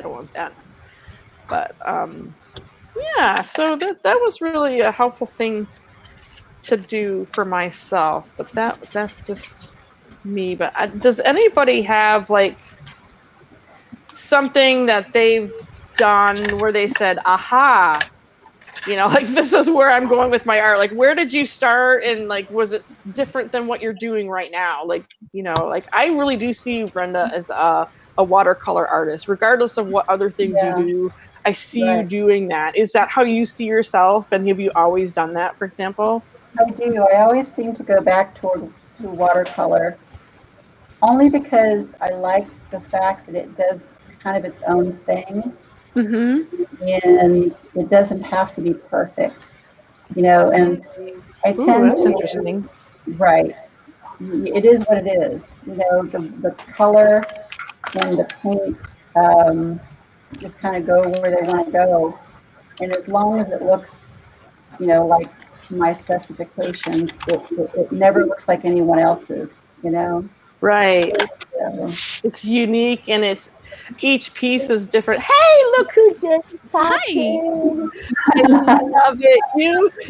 don't want that. But yeah, so that was really a helpful thing to do for myself. But that's just me. But does anybody have like something that they've done where they said, aha, like this is where I'm going with my art? Like, where did you start, and like was it different than what you're doing right now? Like, like I really do see you, Brenda, as a watercolor artist, regardless of what other things you do. I see you doing that. Is that how you see yourself, and have you always done that, for example? I do. I always seem to go back to watercolor, only because I like the fact that it does kind of its own thing, and it doesn't have to be perfect, and I tend that's to, interesting. Right. It is what it is. The color and the paint just kind of go where they want to go, and as long as it looks, like my specifications, it never looks like anyone else's, Right. So, it's unique, and each piece is different. Hey, look who just popped in. I love it.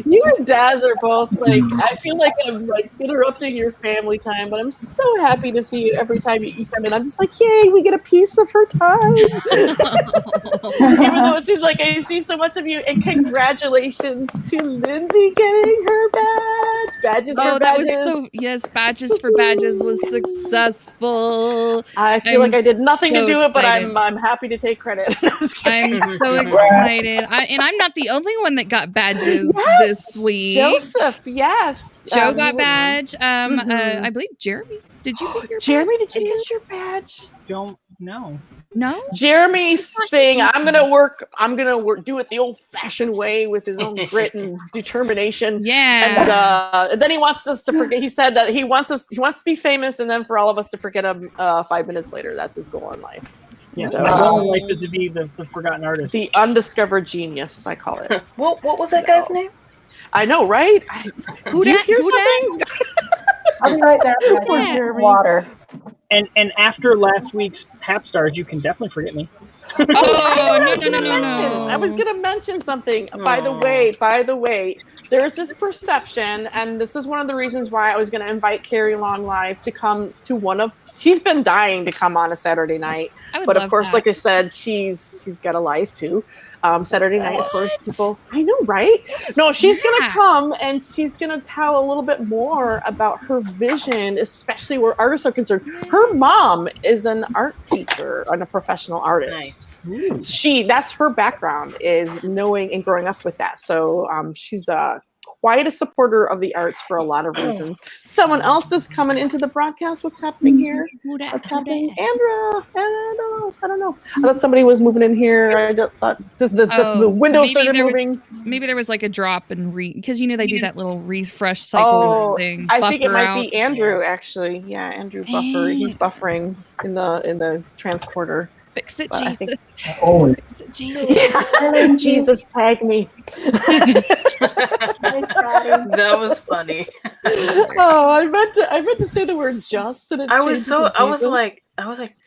You and Daz are both like, I feel like I'm like interrupting your family time, but I'm so happy to see you every time you come in. I'm just like, yay, we get a piece of her time. Even though it seems like I see so much of you. And congratulations to Lindsay getting her badge. Badges for badges. Yes, badges for badges was successful. I feel like I did nothing to do it, but I'm happy to take credit. I'm so excited. And I'm not the only one that got badges this week. Joseph, yes. Joe got badge. I believe Jeremy. Did you get your Jeremy, did you get your badge? Don't know. No? Jeremy's saying, I'm gonna work, do it the old-fashioned way with his own grit and determination. Yeah. And then he wants us to forget. He said that he wants to be famous, and then for all of us to forget him 5 minutes later. That's his goal in life. Yeah, my goal in life is to be the forgotten artist. The undiscovered genius, I call it. What was that guy's name? I know, right? Who do you hear something? I'll be right back. Water. And after last week's Tap Stars, you can definitely forget me. No. I was going to mention something. By the way, there's this perception, and this is one of the reasons why I was going to invite Carrie Long live to come to she's been dying to come on a Saturday night. But of course, like I said, she's got a life too. Saturday night, of course, people. I know, right? No, she's going to come, and she's going to tell a little bit more about her vision, especially where artists are concerned. Her mom is an art teacher and a professional artist. Nice. That's her background, is knowing and growing up with that. So she's quite a supporter of the arts for a lot of reasons. Someone else is coming into the broadcast. What's happening here? What's happening? Andra. I don't know. I thought somebody was moving in here. I thought the window started moving. Maybe there was like a drop and because they do that little refresh cycle thing. I think it might be Andrew, actually. Yeah, Andrew Buffer. He's buffering in the transporter. Fix it, but Jesus. Fix it, Jesus. Yeah. Jesus, tag me. That was funny. Oh, I meant to say the word just, and I was like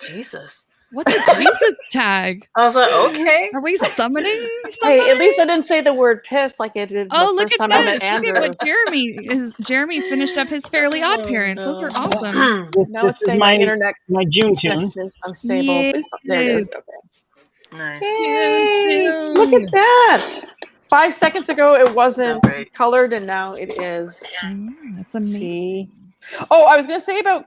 Jesus. What's a Jesus tag? I was like, okay. Are we summoning somebody? Hey, at least I didn't say the word piss like I did the first time I met Andrew. Look at what Jeremy finished up his Fairly Odd Parents. Those are awesome. Now it's saying my internet my June tune is unstable. Yay. Please, there it is. Okay. Nice. Yay. Look at that. 5 seconds ago it wasn't colored, and now it is. That's amazing. See? Oh, I was going to say about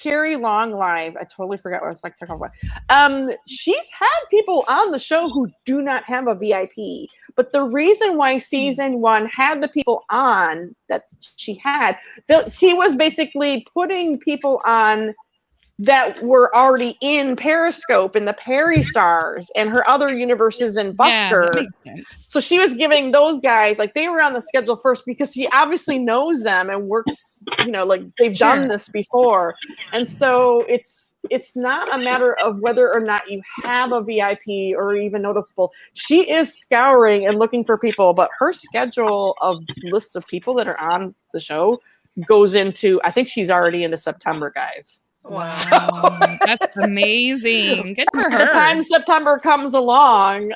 Carrie Long live. I totally forgot what I was talking about. She's had people on the show who do not have a VIP. But the reason why season 1 had the people on that she had, she was basically putting people on that were already in Periscope and the Perry Stars and her other universes in Buster. Yeah, that makes sense. So she was giving those guys, like, they were on the schedule first because she obviously knows them and works, like they've done this before. And so it's not a matter of whether or not you have a VIP or even noticeable. She is scouring and looking for people, but her schedule of lists of people that are on the show goes into, I think she's already into September, guys. Wow. That's amazing. Good for By the her. time September comes along,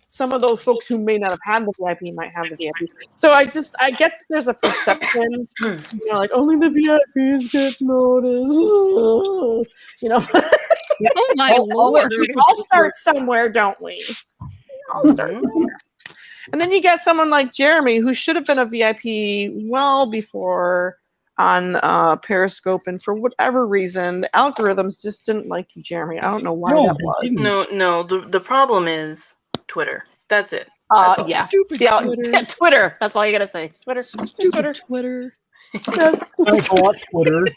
some of those folks who may not have had the VIP might have the VIP. So I get that there's a perception, like only the VIPs get noticed. Oh my lord. We all start somewhere, don't we? All start somewhere. And then you get someone like Jeremy, who should have been a VIP well before on Periscope, and for whatever reason, the algorithms just didn't like you, Jeremy. I don't know why that was. No. The problem is Twitter. That's it. That's all. Yeah. Stupid Twitter. Yeah, Twitter. That's all you gotta say. Twitter. Stupid Twitter. I watch Twitter.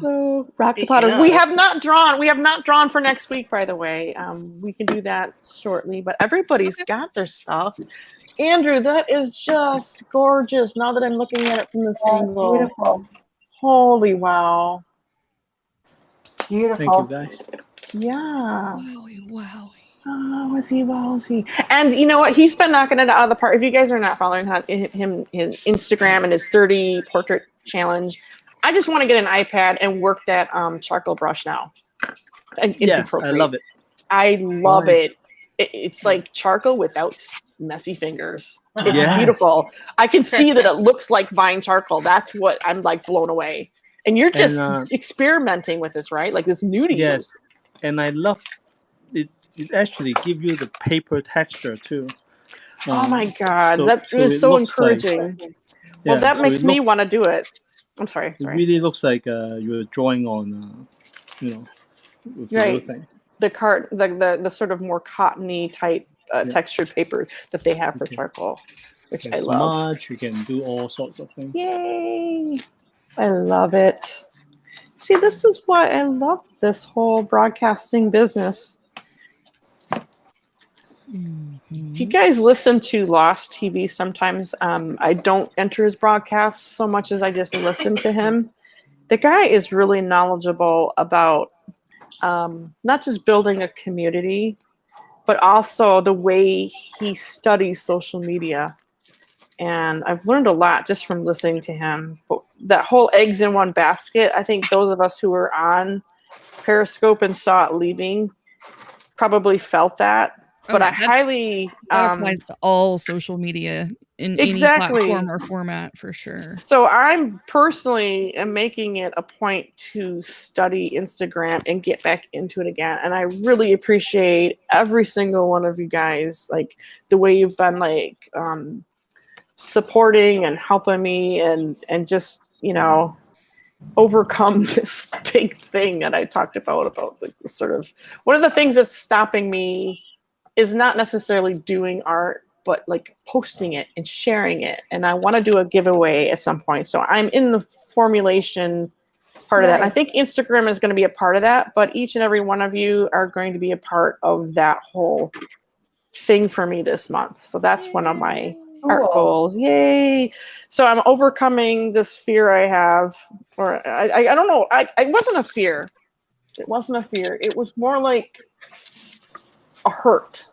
So Rock the Speaking Potter. of- We have not drawn for next week, by the way. We can do that shortly, but everybody's got their stuff. Andrew, that is just gorgeous. Now that I'm looking at it from this angle. Beautiful. Holy wow. Beautiful. Thank you, guys. Yeah. Wowie. Oh, was he? And you know what? He's been knocking it out of the park. If you guys are not following him, his Instagram and his 30 portrait challenge, I just want to get an iPad and work that charcoal brush now. Yes, I love it. I love it. It's like charcoal without messy fingers. It's Yes. beautiful. I can see that it looks like vine charcoal. That's what I'm like blown away. And you're just experimenting with this, right? Like this new to you. Yes, and I love it. It actually gives you the paper texture too. Oh my God, so- that so is it so looks like- encouraging. Well, that so makes it me looks- want to do it. I'm sorry. It really looks like you're drawing on, with the real Right. thing. The sort of more cottony type textured paper that they have for charcoal, which You I can love. smudge, you can do all sorts of things. Yay! I love it. See, this is why I love this whole broadcasting business. If you guys listen to Lost TV sometimes, I don't enter his broadcasts so much as I just listen to him. The guy is really knowledgeable about not just building a community, but also the way he studies social media. And I've learned a lot just from listening to him. But that whole eggs in one basket, I think those of us who were on Periscope and saw it leaving probably felt that. But I highly that applies to all social media in Exactly. any platform or format for sure. So I'm personally am making it a point to study Instagram and get back into it again. And I really appreciate every single one of you guys, like the way you've been like supporting and helping me and just, overcome this big thing that I talked about like the sort of one of the things that's stopping me is not necessarily doing art, but like posting it and sharing it. And I want to do a giveaway at some point. So I'm in the formulation part of that. And I think Instagram is going to be a part of that, but each and every one of you are going to be a part of that whole thing for me this month. So that's one of my art goals. Yay. So I'm overcoming this fear I have, or I don't know. It wasn't a fear. It wasn't a fear. It was more like a hurt,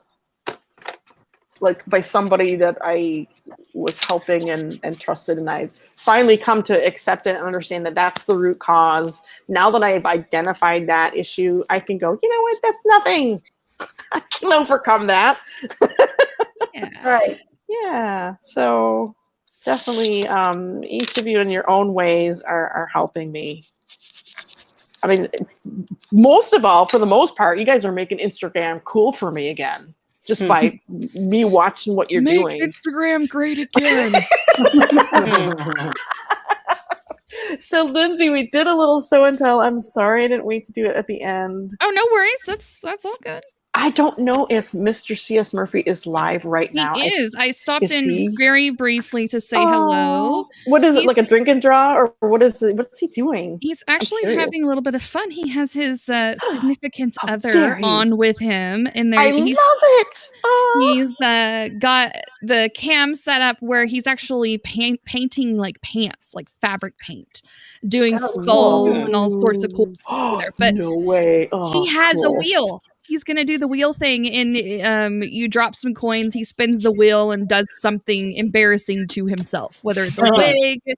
like by somebody that I was helping and trusted, and I finally come to accept it and understand that that's the root cause. Now that I've identified that issue, I can go, you know what, that's nothing. I can overcome that. Yeah. Right. Yeah. So definitely each of you in your own ways are helping me. I mean, most of all, for the most part, you guys are making Instagram cool for me again, just by me watching what you're doing. Make Instagram great again. So, Lindsay, we did a little show and tell. I'm sorry I didn't wait to do it at the end. Oh, no worries. That's all good. I don't know if Mr. C.S. Murphy is live right now. He is. I stopped is in he? very briefly to say hello. What is it, He's- like a drink and draw, or what is it? What's he doing? He's actually curious. having a little bit of fun. He has his significant How other dare you. on with him, and I love it. Oh. he's got the cam set up where he's actually painting like pants, like fabric paint, doing Oh, skulls cool. and all sorts of cool stuff there. But no way. Oh, he has a cool. wheel. he's gonna do the wheel thing, and you drop some coins. He spins the wheel and does something embarrassing to himself, whether it's a wig or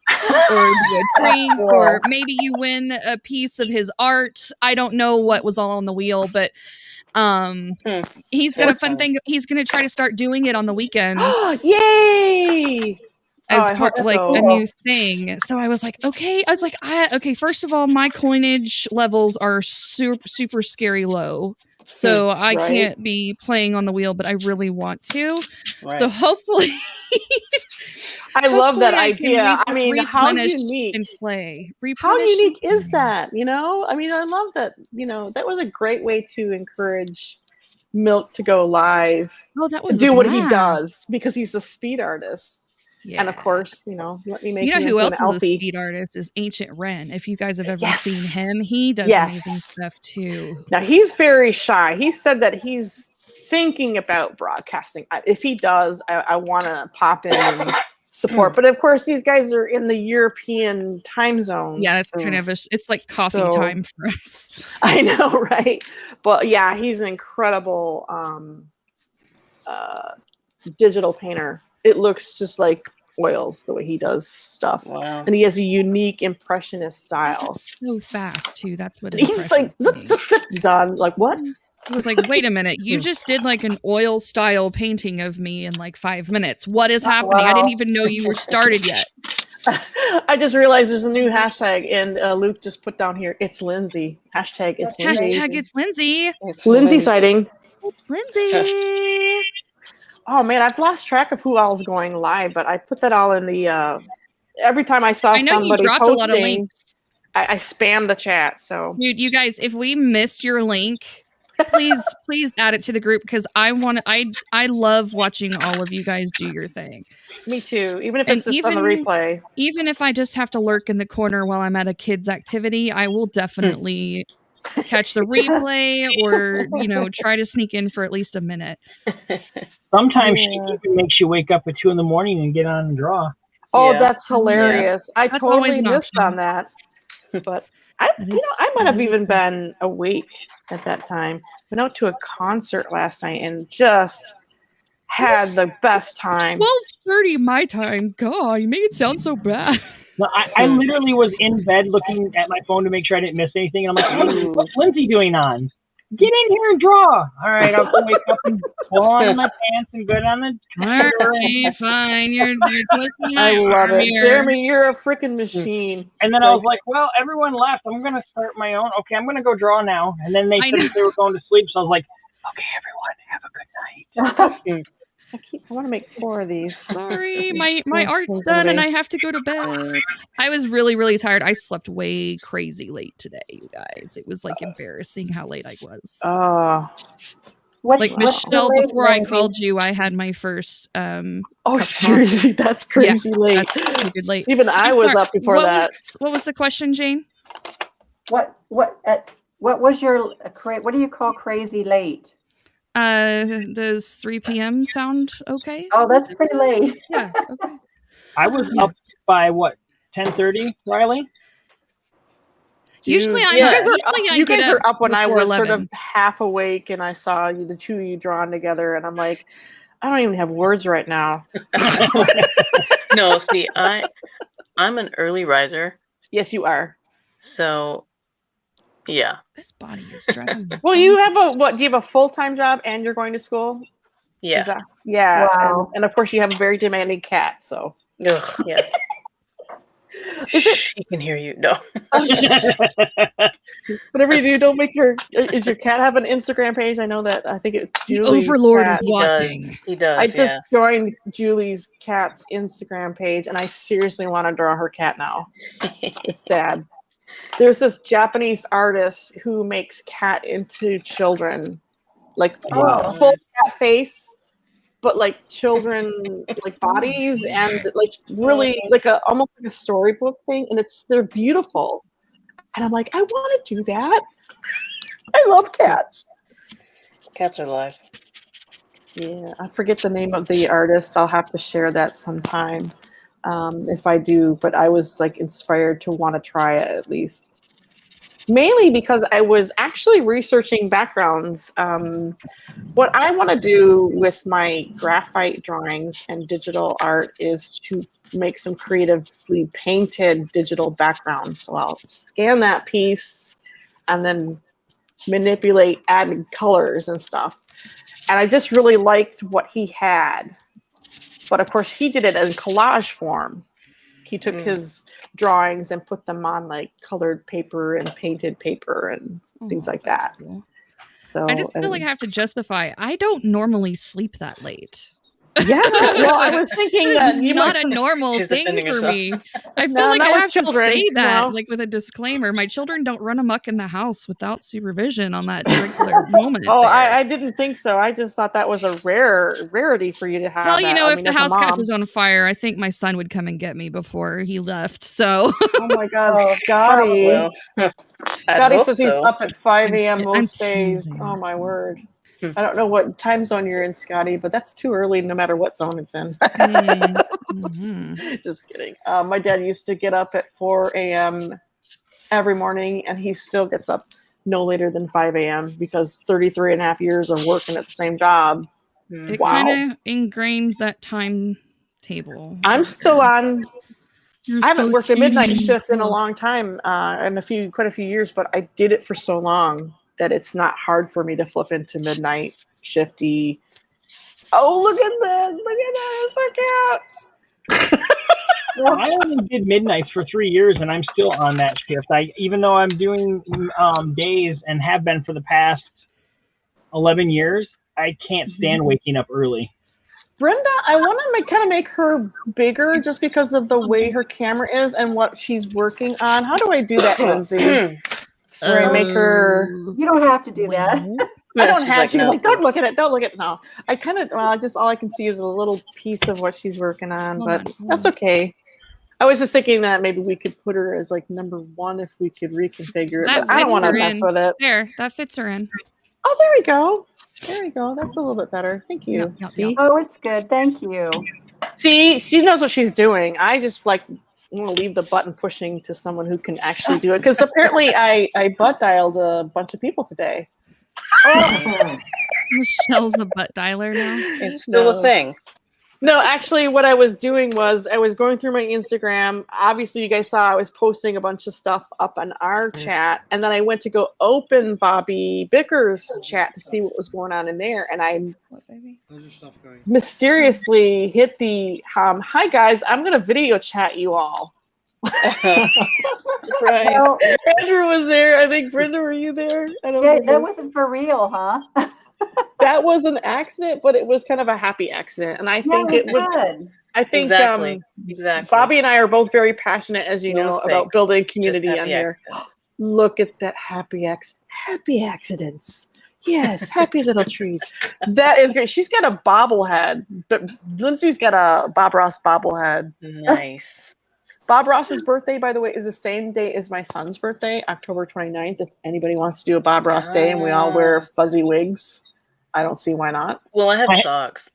do a drink, Cool. or maybe you win a piece of his art. I don't know what was all on the wheel, but he's got a fun thing. He's gonna try to start doing it on the weekends. Yay! As I part hope like so. a new thing. So I was like, okay. I was like, okay, first of all, my coinage levels are super scary low. So I Right. can't be playing on the wheel, but I really want to. Right. So hopefully I love that hopefully I can idea. I mean, how replenish unique. and play. How Replenish unique and is play. that? You know, I mean, I love that. You know, that was a great way to encourage Milk to go live, Oh, that to was do a what he blast. does, because he's a speed artist. Yeah. And of course, you know, let me make You know me who into an else is a Alfie. speed artist is Ancient Ren. If you guys have ever Yes. seen him, he does Yes. amazing stuff too. Now he's very shy. He said that he's thinking about broadcasting. If he does, I want to pop in and support. But of course, these guys are in the European time zone. Yeah, it's kind of it's like coffee So- time for us. I know, right? But yeah, he's an incredible digital painter. It looks just like oils the way he does stuff. Wow. And he has a unique impressionist style. So fast too. That's what He's like zip, zip, zip, done. Like what? I was like, wait a minute, you just did like an oil style painting of me in like 5 minutes. What is happening? I didn't even know you were started yet. I just realized there's a new hashtag, and Luke just put down here, it's Lindsay. Hashtag it's Lindsay. Hashtag it's Lindsay. It's Lindsay sighting. Lindsay. Oh man, I've lost track of who all's going live, but I put that all in the every time I saw I know you somebody dropped a lot of posting, links. I spam the chat. So Dude, you guys, if we missed your link, please add it to the group, because I love watching all of you guys do your thing. me too. Even if And it's just on the replay. Even if I just have to lurk in the corner while I'm at a kid's activity, I will definitely catch the replay, or try to sneak in for at least a minute. Sometimes she even makes you wake up at 2 a.m. and get on and draw. Oh, Yeah. that's hilarious. I That's always totally an missed option. on that. But I might have even been awake at that time. Went out to a concert last night and just had the best time. 12:30 my time. God, you make it sound so bad. No, I literally was in bed looking at my phone to make sure I didn't miss anything. And I'm like, what's Lindsay doing on? Get in here and draw. All right, I'll go wake up and pull on my pants and go down the Okay, fine. You're twisting my I love arm it. here. Jeremy, you're a freaking machine. And then It's I like- was like, well, everyone left. I'm going to start my own. Okay, I'm going to go draw now. And then they I said know. that they were going to sleep. So I was like, okay, everyone, have a good night. I want to make 4 of these. Sorry, my Thanks, art's done and I everybody. have to go to bed. I was really, really tired. I slept way crazy late today, you guys. It was like embarrassing how late I was. Like Michelle, before I called you, I had my first Seriously, that's crazy late. That's pretty good late. Even I was up before that. What was the question, Jane? What was your what do you call crazy late? Does 3 p.m. sound okay? Oh, that's pretty late. Yeah. Okay. I was up by what, 10:30, Riley? Usually I'm you up. guys are Usually up, I you get guys are up when I before was sort 11. of half awake and I saw you, the two of you drawn together, and I'm like, I don't even have words right now. No, see, I'm an early riser, Yes, you are. so yeah. This body is driving me. Well, you have a what? Do you have a full-time job and you're going to school? Yeah. Is that, yeah. Wow. And of course, you have a very demanding cat. So Ugh, yeah. She can hear you. No. whatever you do, don't make your. Is your cat have an Instagram page? I know that. I think it's The Julie's Overlord cat. is He walking. does. He does. I just Yeah. joined Julie's cat's Instagram page, and I seriously want to draw her cat now. It's sad. There's this Japanese artist who makes cat into children, like Wow. full cat face, but like children like bodies, and like really like a almost like a storybook thing, and they're beautiful. And I'm like, I want to do that. I love cats. Cats are live. Yeah, I forget the name of the artist. I'll have to share that sometime if I do. But I was like inspired to want to try it at least. mainly because I was actually researching backgrounds. What I want to do with my graphite drawings and digital art is to make some creatively painted digital backgrounds. So I'll scan that piece and then manipulate, add colors and stuff. And I just really liked what he had. But of course, he did it in collage form. He took his drawings and put them on like colored paper and painted paper and things like that. Cool. So I just feel like I have to justify. I don't normally sleep that late. Yeah, well, I was thinking that it's not a normal thing for me. I feel like I have to say that, like with a disclaimer. My children don't run amok in the house without supervision on that regular moment. Oh, I didn't think so. I just thought that was a rarity for you to have. Well, you know, if the house catches on fire, I think my son would come and get me before he left. So. Oh my God, Scotty! Well, Scotty says he's up at 5 a.m. most days. Oh my word. I don't know what time zone you're in, Scotty, but that's too early no matter what zone it's in. Just kidding. My dad used to get up at 4 a.m. every morning, and he still gets up no later than 5 a.m. because 33 and a half years of working at the same job. It kind of ingrains that timetable. I'm still on. I haven't worked a midnight shift in a long time, in quite a few years, but I did it for so long that it's not hard for me to flip into midnight shifty. Oh, look at that! It's so cute. Well, I only did midnights for 3 years, and I'm still on that shift. Even though I'm doing days and have been for the past 11 years, I can't stand waking up early. Brenda, I want to kind of make her bigger just because of the way her camera is and what she's working on. How do I do that, Lindsay? Where I make her. You don't have to do that. I don't have. She's like, don't look at it. Don't look at it. No, I kind of. Well, just all I can see is a little piece of what she's working on, but that's okay. I was just thinking that maybe we could put her as like number 1 if we could reconfigure it. But I don't want to mess with it. There, that fits her in. Oh, there we go. There we go. That's a little bit better. Thank you. See? Oh, it's good. Thank you. See, she knows what she's doing. I just like want to leave the button pushing to someone who can actually do it. Because apparently I butt dialed a bunch of people today. Oh. Michelle's a butt dialer now. It's still a thing. No, actually, what I was doing was I was going through my Instagram. Obviously, you guys saw I was posting a bunch of stuff up on our chat. And then I went to go open Bobby Bicker's chat to see what was going on in there. And I mysteriously hit the, hi, guys, I'm going to video chat you all. Surprise. Well, Andrew was there. I think, Brenda, were you there? I don't yeah, that wasn't for real, huh? That was an accident, but it was kind of a happy accident, and I think it was good. I think exactly. Bobby and I are both very passionate, as you know, about building community on here. Look at that happy accidents. Yes, happy little trees. That is great. She's got a bobblehead, but Lindsay's got a Bob Ross bobblehead. Nice. Bob Ross's birthday, by the way, is the same day as my son's birthday, October 29th. If anybody wants to do a Bob Ross day and we all wear fuzzy wigs, I don't see why not. Well, I have socks.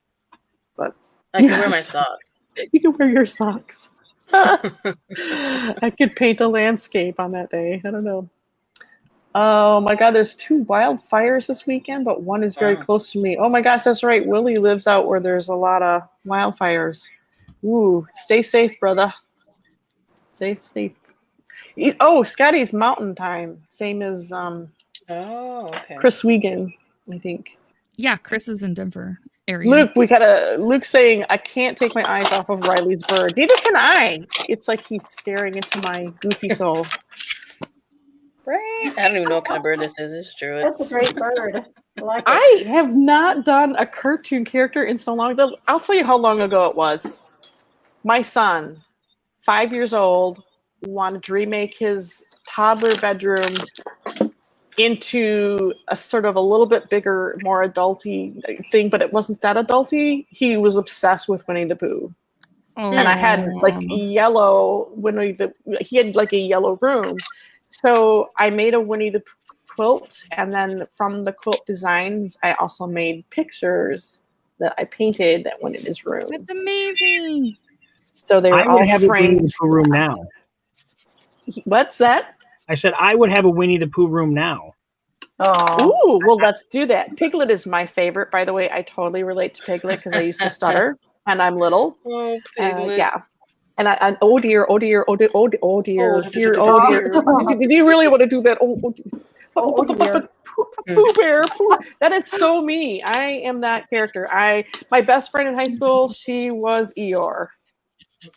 But I can wear my socks. You can wear your socks. I could paint a landscape on that day. I don't know. Oh my God, there's 2 wildfires this weekend, but one is very close to me. Oh my gosh, that's right. Willie lives out where there's a lot of wildfires. Ooh, stay safe, brother. Safe. Oh, Scotty's Mountain Time. Same as Chris Wiegand, I think. Yeah, Chris is in Denver area. Luke's saying, I can't take my eyes off of Riley's bird. Neither can I. It's like he's staring into my goofy soul. Right? I don't even know what kind of bird this is. It's true. That's a great bird. I have not done a cartoon character in so long. I'll tell you how long ago it was. My son, 5 years old, wanted to remake his toddler bedroom into a sort of a little bit bigger, more adulty thing, but it wasn't that adulty. He was obsessed with Winnie the Pooh. Oh. And I had like yellow he had like a yellow room. So I made a Winnie the Pooh quilt, and then from the quilt designs, I also made pictures that I painted that went in his room. That's amazing. So they were all have framed. a room now. What's that? I said I would have a Winnie the Pooh room now. Oh. Ooh, well, let's do that. Piglet is my favorite, by the way. I totally relate to Piglet because I used to stutter and I'm little. Oh, Piglet. Yeah. And oh dear, oh dear, oh dear, oh dear, oh dear, dear, oh dear. Did you really want to do that? Oh dear. Pooh Bear. Pooh. That is so me. I am that character. My best friend in high school, she was Eeyore.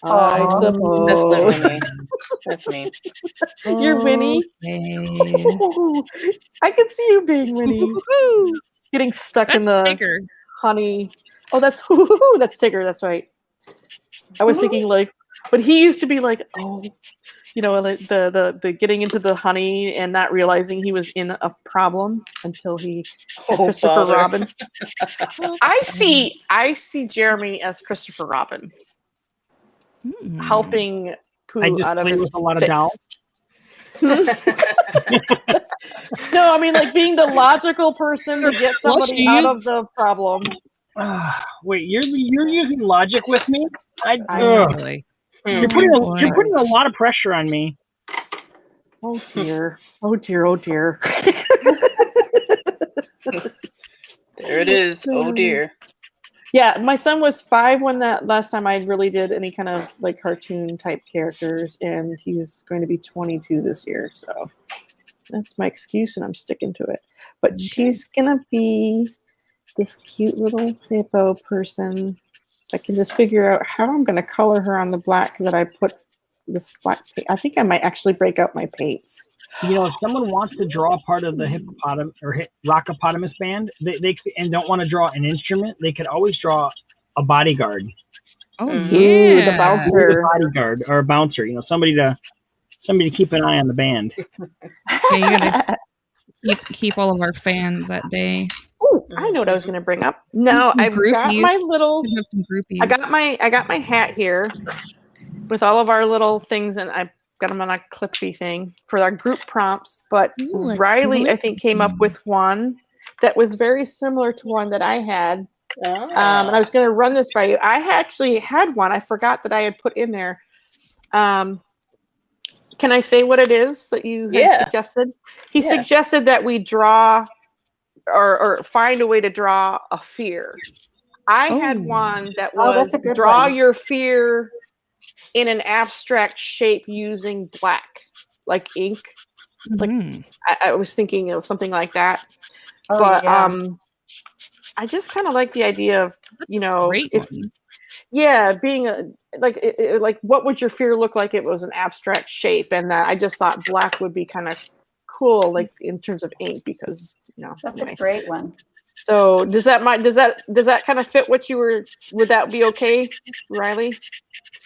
I suppose. That's not me. That's me. You're Winnie. Okay. I can see you being Winnie. Getting stuck in the Tigger. honey. Oh, that's Tigger. That's right. I was thinking like, but he used to be like, oh, like the getting into the honey and not realizing he was in a problem until he Christopher Robin. I see Jeremy as Christopher Robin, helping Pooh out of his with a lot of doubt. No, I mean like being the logical person to get somebody out of the problem. Wait, you're using logic with me? Really? You're putting a lot of pressure on me. Oh dear! Oh dear! Oh dear! There it is. Oh dear. Yeah, my son was 5 when that last time I really did any kind of like cartoon type characters, and he's going to be 22 this year. So that's my excuse, and I'm sticking to it. But she's gonna be this cute little hippo person. I can just figure out how I'm gonna color her on the black that I put this black paint. I think I might actually break out my paints. If someone wants to draw part of the hippopotamus or rockopotamus band, they and don't want to draw an instrument, they could always draw a bodyguard. Oh yeah, ooh, the bouncer, bodyguard or a bouncer. Somebody to keep an eye on the band. Yeah, you gotta keep all of our fans at bay. Oh, I know what I was going to bring up. No, I've got my little. I got my hat here with all of our little things, and I got them on a clippy thing for our group prompts. But Riley, I think, came up with one that was very similar to one that I had. And I was going to run this by you. I actually had one. I forgot that I had put in there. Can I say what it is that you had suggested? He suggested that we draw or find a way to draw a fear. I had one that was draw your fear in an abstract shape using black, like ink. Like I was thinking of something like that. But I just kind of like the idea of, being like what would your fear look like if it was an abstract shape, and I just thought black would be kind of cool, like in terms of ink, because that's a great one. So does that kind of fit what you were? Would that be okay, Riley?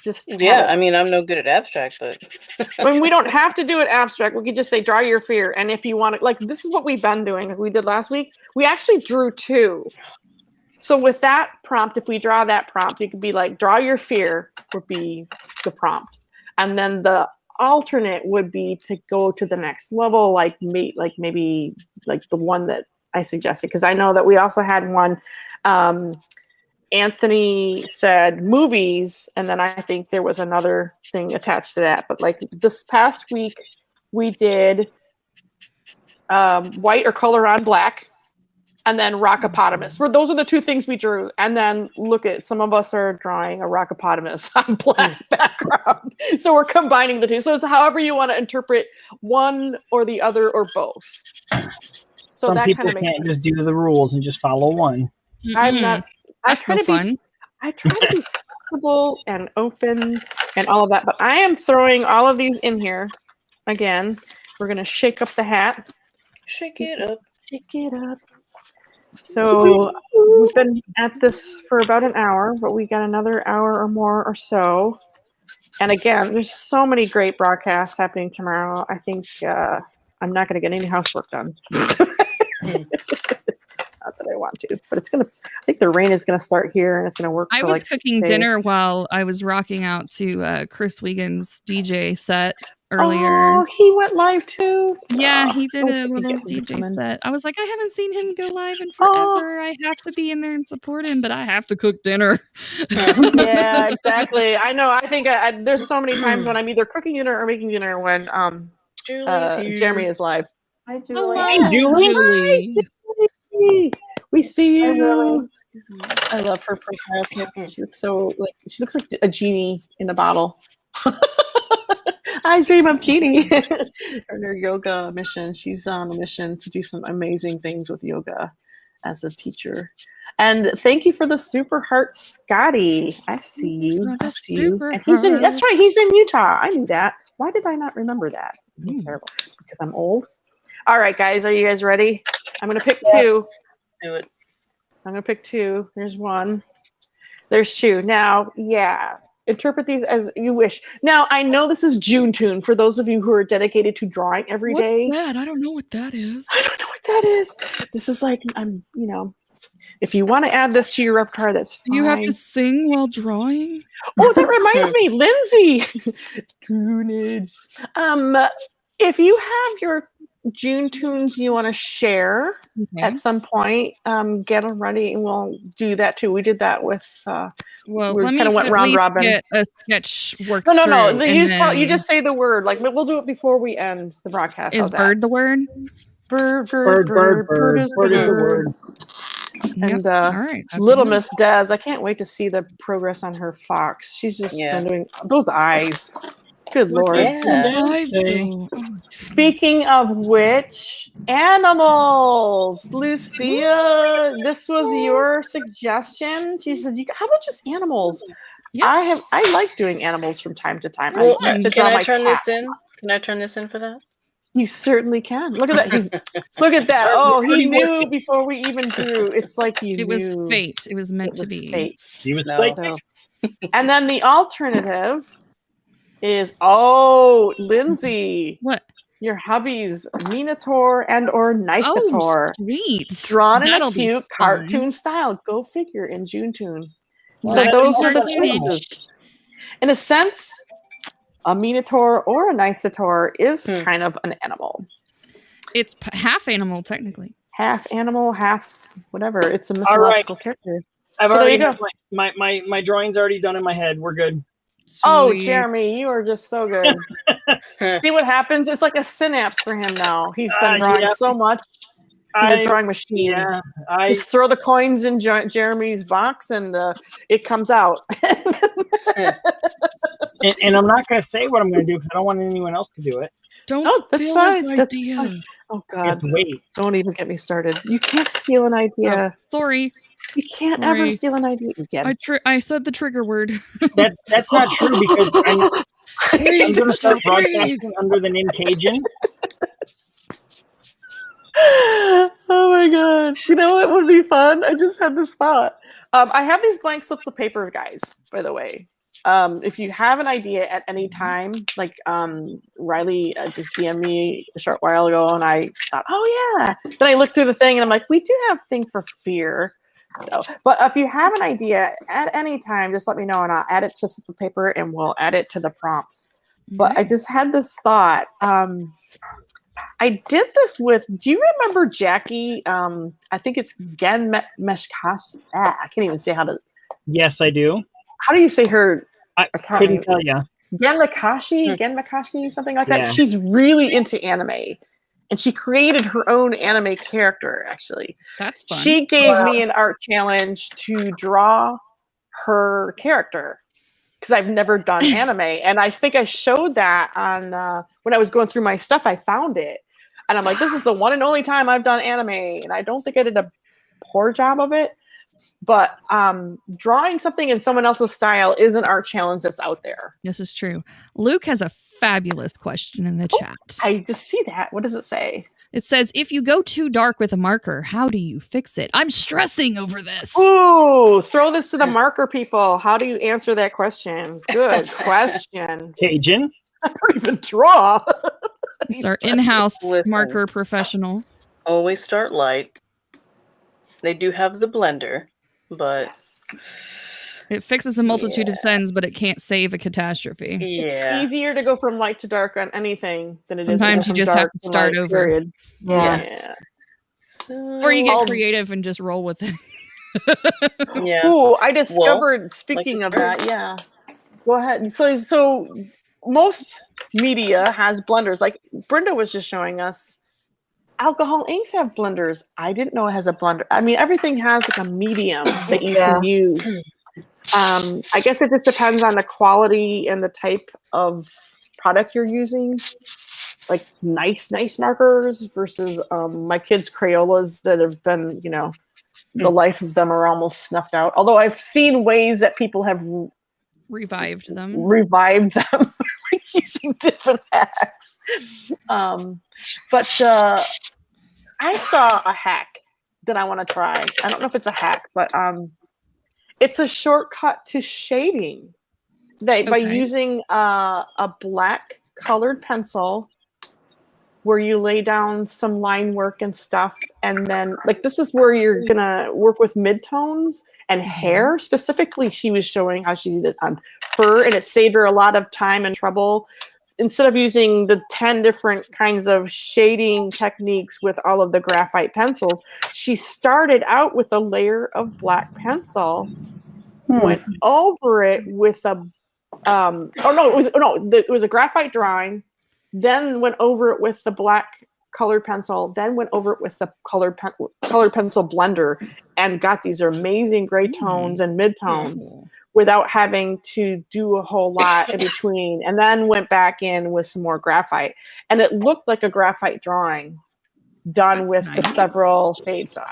I mean, I'm no good at abstract, but I mean, we don't have to do it abstract. We could just say draw your fear, and if you want to, like, this is what we've been doing. We did last week. We actually drew 2. So with that prompt, if we draw that prompt, you could be like, draw your fear would be the prompt, and then the alternate would be to go to the next level, like maybe the one that I suggested, because I know that we also had one. Anthony said movies, and then I think there was another thing attached to that. But like this past week, we did white or color on black, and then rockopotamus. Those are the 2 things we drew. And then look at, some of us are drawing a rockopotamus on black background. So we're combining the 2. So it's however you want to interpret one or the other or both. So some that people kind of makes can't sense. just do the rules and just follow one. I'm not. I try to be flexible and open and all of that, but I am throwing all of these in here again. We're gonna shake up the hat. Shake it up. Shake it up. So we've been at this for about an hour, but we got another hour or more or so. And again, there's so many great broadcasts happening tomorrow. I think I'm not going to get any housework done. Not that I want to, but I think the rain is going to start here, and it's going to work. I was cooking dinner while I was rocking out to Chris Wiegand's DJ set earlier. Oh, he went live too. Yeah, he did a little DJ set. I was like, I haven't seen him go live in forever. I have to be in there and support him, but I have to cook dinner. Yeah, exactly. I know. I think there's so many times when I'm either cooking dinner or making dinner when Julie's here. Jeremy is live. Hi, Julie. Hello, Julie. Hi, Julie. We see Hi, you. Willie. I love her profile pic. She looks like a genie in a bottle. I dream of Jeannie. Her yoga mission. She's on a mission to do some amazing things with yoga as a teacher. And thank you for the super heart, Scotty. I see you. I see you. And that's right, he's in Utah. I knew that. Why did I not remember that? I'm terrible. Because I'm old. All right, guys, are you guys ready? I'm gonna pick two. Do it. I'm gonna pick two. There's one. There's two. Now, interpret these as you wish. Now, I know this is June Toon for those of you who are dedicated to drawing every day. What's that? I don't know what that is. I don't know what that is. This is like, if you want to add this to your repertoire, that's fine. You have to sing while drawing? Oh, that reminds me, Lindsay. Toonage. If you have your June Toons you want to share at some point, get them ready and we'll do that too. We did that with well, we let kind of me went at round least robin. Get a sketch work. No. You just say the word. Like we'll do it before we end the broadcast. Is bird the word? Bird is the word. And all right, little Miss Des, I can't wait to see the progress on her fox. She's just been doing those eyes. Good Lord. Yeah. Speaking of which, animals. Lucia, this was your suggestion. She said, how about just animals? Yeah. I like doing animals from time to time. Well, can I turn this in? Can I turn this in for that? You certainly can. Look at that. Look at that. Oh, he knew before we even drew. It's like you knew. It was fate. It was meant to be. Fate. He was And then the alternative is Lindsay. What? Your hubby's Minotaur and or Nicetor. Oh, sweet. Drawn in a cute cartoon style. Go figure in June Toon. Well, so those are the choices. In a sense, a Minotaur or a Nicetor is kind of an animal. It's half animal, technically. Half animal, half whatever. It's a mythological character. I've already got my drawing's already done in my head. We're good. Sweet. Oh, Jeremy, you are just so good. See what happens? It's like a synapse for him now. He's been drawing so much. He's a drawing machine. Yeah, just throw the coins in Jeremy's box and it comes out. and I'm not going to say what I'm going to do because I don't want anyone else to do it. That's fine. That's fine. Oh, God. Wait. Don't even get me started. You can't steal an idea. Oh, sorry. You can't ever steal an idea again. I said the trigger word. That's not true because I'm going to start broadcasting under the name Cajun. Oh my God. You know what would be fun? I just had this thought. I have these blank slips of paper, guys, by the way. If you have an idea at any time, like Riley just DM'd me a short while ago and I thought, oh yeah. Then I looked through the thing and I'm like, we do have thing for fear. So, but if you have an idea at any time, just let me know and I'll add it to the paper and we'll add it to the prompts. Okay. But I just had this thought. I did this with, do you remember Jackie? I think it's Gen Meshkash. I can't even say how to. Yes, I do. How do you say her? I couldn't tell you. Gen Makashi, something like that. She's really into anime. And she created her own anime character, actually. That's fun. She gave me an art challenge to draw her character because I've never done anime. And I think I showed that on when I was going through my stuff. I found it. And I'm like, this is the one and only time I've done anime. And I don't think I did a poor job of it. But drawing something in someone else's style is an art challenge that's out there. This is true. Luke has a fabulous question in the chat. I just see that. What does it say? It says, if you go too dark with a marker, how do you fix it? I'm stressing over this. Ooh, throw this to the marker people. How do you answer that question? Good question. Cajun? I don't even draw. It's our in-house marker professional. Always start light. They do have the blender, but it fixes a multitude of sins, but it can't save a catastrophe. Yeah, it's easier to go from light to dark on anything than it Sometimes is. You just have to start over. Period. Yeah. So, or you get creative and just roll with it. Yeah. Ooh, I discovered. Speaking of that, yeah. Go ahead. So most media has blenders. Like Brenda was just showing us. Alcohol inks have blenders. I didn't know it has a blender. I mean, everything has like a medium that you can use. I guess it just depends on the quality and the type of product you're using. Like nice markers versus my kids' Crayolas that have been, the life of them are almost snuffed out. Although I've seen ways that people have revived them, like using different hacks. But I saw a hack that I want to try. I don't know if it's a hack, but it's a shortcut to shading. By using a black colored pencil where you lay down some line work and stuff, and then like this is where you're gonna work with midtones and hair. Specifically, she was showing how she did it on fur, and it saved her a lot of time and trouble. Instead of using the 10 different kinds of shading techniques with all of the graphite pencils, she started out with a layer of black pencil, went over it with a it was a graphite drawing, then went over it with the black colored pencil, then went over it with the colored pencil blender, and got these amazing gray tones and midtones without having to do a whole lot in between, and then went back in with some more graphite. And it looked like a graphite drawing done with the several shades. So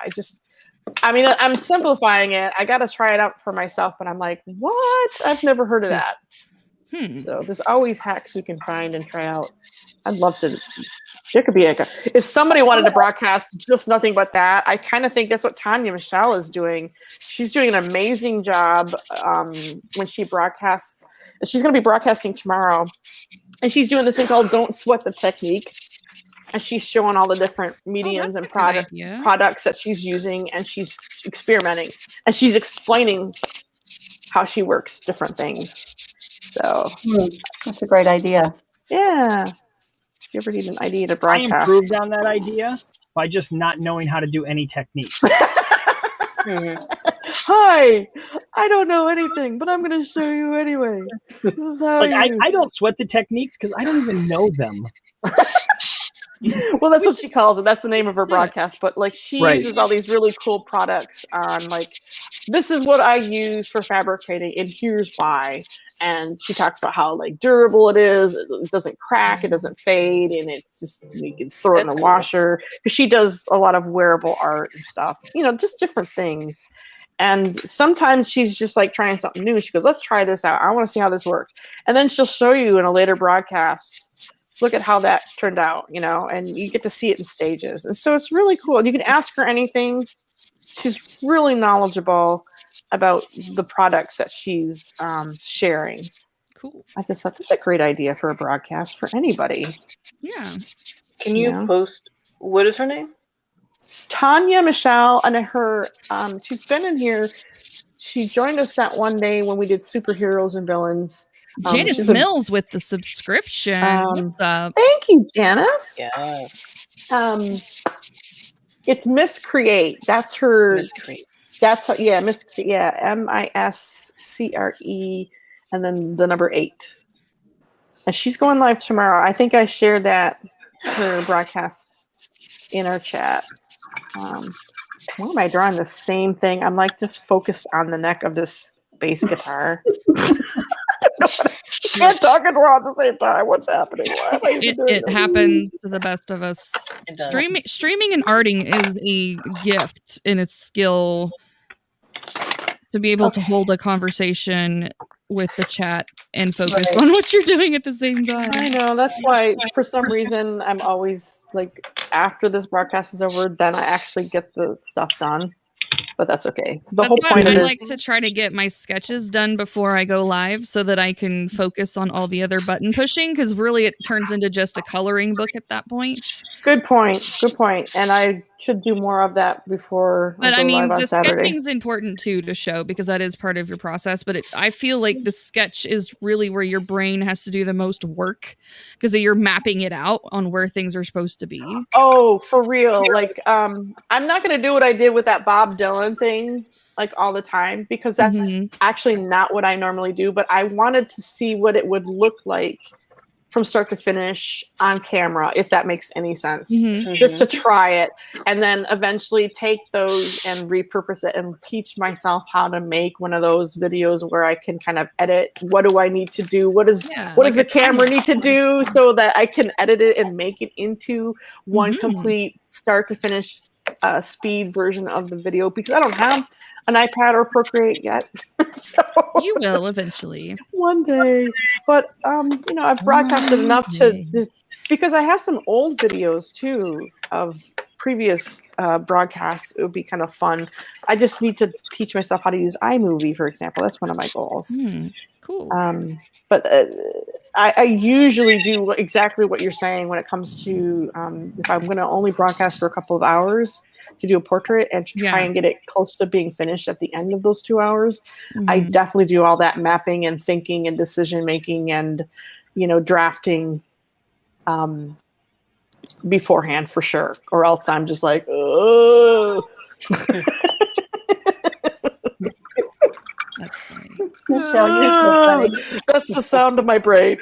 I'm simplifying it. I got to try it out for myself, but I'm like, what? I've never heard of that. So there's always hacks you can find and try out. I'd love to. It could be if somebody wanted to broadcast just nothing but that. I kind of think that's what Tanya Michelle is doing. She's doing an amazing job when she broadcasts. She's going to be broadcasting tomorrow, and she's doing this thing called "Don't Sweat the Technique," and she's showing all the different mediums and products that she's using, and she's experimenting, and she's explaining how she works different things. So that's a great idea. Yeah. If you ever need an idea to broadcast. I improved on that idea by just not knowing how to do any technique. Hi, I don't know anything, but I'm going to show you anyway. This is how I don't sweat the techniques because I don't even know them. Well, that's what she calls it. That's the name of her broadcast. But like she uses all these really cool products on like, this is what I use for fabricating, and here's why. And she talks about how like durable it is. It doesn't crack. It doesn't fade, and it just you can throw it in the washer. Because she does a lot of wearable art and stuff. Just different things. And sometimes she's just like trying something new. She goes, "Let's try this out. I want to see how this works." And then she'll show you in a later broadcast. Look at how that turned out, and you get to see it in stages. And so it's really cool. You can ask her anything. She's really knowledgeable about the products that she's sharing. Cool. I just thought that's a great idea for a broadcast for anybody. Yeah. Can you post, what is her name? Tanya Michelle, and her, she's been in here. She joined us that one day when we did superheroes and villains. Janice Mills with the subscription. What's up? Thank you, Janice. Yes. It's Miss Create. That's her. Miss Create. That's MISCRE, and then the number 8. And she's going live tomorrow. I think I shared that her broadcast in our chat. Why am I drawing the same thing? I'm like just focused on the neck of this bass guitar. Can't talk and draw at the same time. What's happening? It happens to the best of us. Streaming and arting is a gift in its skill to be able to hold a conversation with the chat and focus on what you're doing at the same time. I know. That's why, for some reason, I'm always like, after this broadcast is over, then I actually get the stuff done. But that's okay. The whole point of it is, I like to try to get my sketches done before I go live so that I can focus on all the other button pushing, because really it turns into just a coloring book at that point. Good point. And I should do more of that before But I go live on the Saturday. sketching's important too to show because that is part of your process. But I feel like the sketch is really where your brain has to do the most work because you're mapping it out on where things are supposed to be. Oh, for real. Like, I'm not going to do what I did with that Bob Dylan thing like all the time because that's actually not what I normally do. But I wanted to see what it would look like from start to finish on camera, if that makes any sense, just to try it. And then eventually take those and repurpose it and teach myself how to make one of those videos where I can kind of edit. What do I need to do? What does the camera need to do so that I can edit it and make it into one complete start to finish speed version of the video, because I don't have an iPad or Procreate yet. So you will eventually one day. But I've broadcasted enough to because I have some old videos too of previous broadcasts. It would be kind of fun. I just need to teach myself how to use iMovie, for example. That's one of my goals. Cool. But I usually do exactly what you're saying when it comes to if I'm going to only broadcast for a couple of hours to do a portrait and to try and get it close to being finished at the end of those 2 hours. I definitely do all that mapping and thinking and decision making and drafting beforehand for sure, or else I'm just like, oh. That's funny. Michelle, you're so funny. That's the sound of my brain.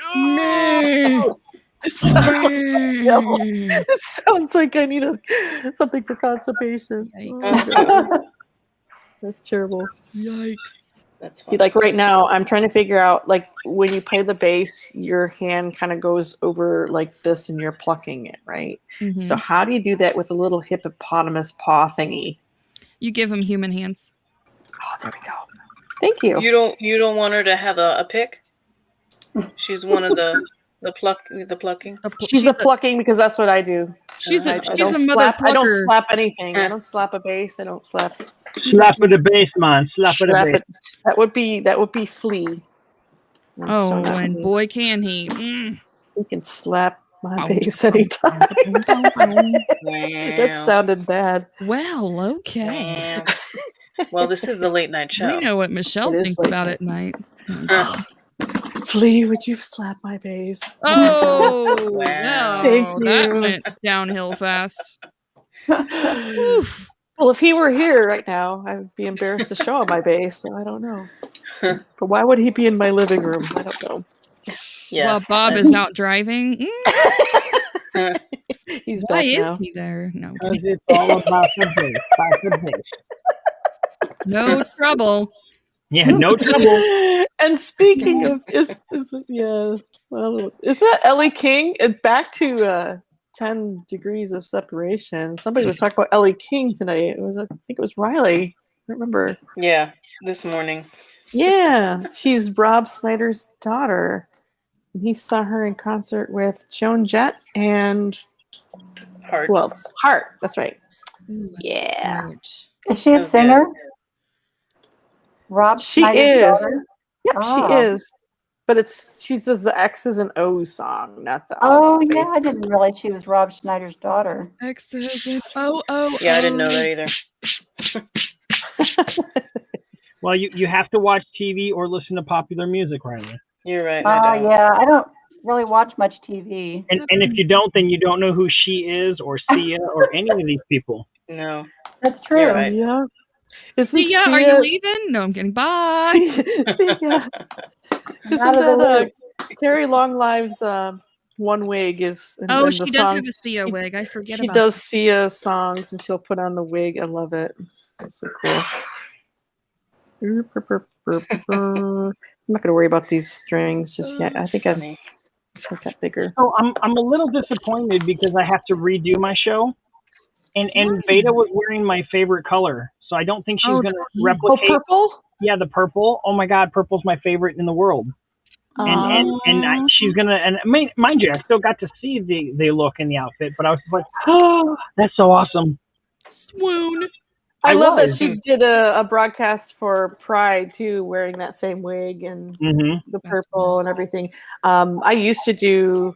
It sounds like it sounds like I need something for constipation. That's terrible. Yikes. That's funny. See, like right now, I'm trying to figure out, like, when you play the bass, your hand kind of goes over like this and you're plucking it, right? So how do you do that with a little hippopotamus paw thingy? You give them human hands. Oh, there we go. Thank you. You don't want her to have a pick? She's one of the plucking. She's a plucking because that's what I do. She's a mother plucker. I don't slap anything. I don't slap a bass. I don't slap. Slap with the bass, man. Slap with the bass. That would be Flea. And boy can he. He can slap my bass anytime. That sounded bad. Well, okay. Well, this is the late night show. We know what Michelle thinks about it at night. Flea, would you slap my bass? Oh, wow. Thank you. That went downhill fast. Oof. Well, if he were here right now, I would be embarrassed to show him my bass, so I don't know. But why would he be in my living room? I don't know. Yeah. While Bob is out driving. He's why back now. Is he there? No. It's all about the bass. No trouble. Yeah, no trouble. And speaking of, is that Ellie King? And back to 10 Degrees of Separation. Somebody was talking about Ellie King tonight. I think it was Riley. I don't remember. Yeah, this morning. Yeah, she's Rob Snyder's daughter. And he saw her in concert with Joan Jett and Hart. Who else? Hart. That's right. Ooh, yeah. Is she a singer? Good. Rob Snyder's daughter? Yep, she is. But she says the X's and O's song, not the. Oh yeah, I didn't realize she was Rob Schneider's daughter. X's and O. Yeah, I didn't know that either. Well, you have to watch TV or listen to popular music, Riley. You're right. Yeah, I don't really watch much TV. And if you don't, then you don't know who she is or Sia or any of these people. No, that's true. Right. Yeah. Sia, are you leaving? No, I'm kidding. Bye. Sia. Isn't that Carrie Longlife's One Wig is? She does have a Sia wig. I forget. She does Sia songs, and she'll put on the wig. I love it. That's so cool. I'm not going to worry about these strings just yet. I think I've make that bigger. So I'm a little disappointed because I have to redo my show, and Beta was wearing my favorite color, so I don't think she's going to replicate. Oh, purple? Yeah, the purple. Oh my God, purple's my favorite in the world. She's gonna, and mind you, I still got to see the look in the outfit, but I was like, oh, that's so awesome. Swoon. I love that she did a broadcast for Pride too, wearing that same wig and the purple and everything. I used to do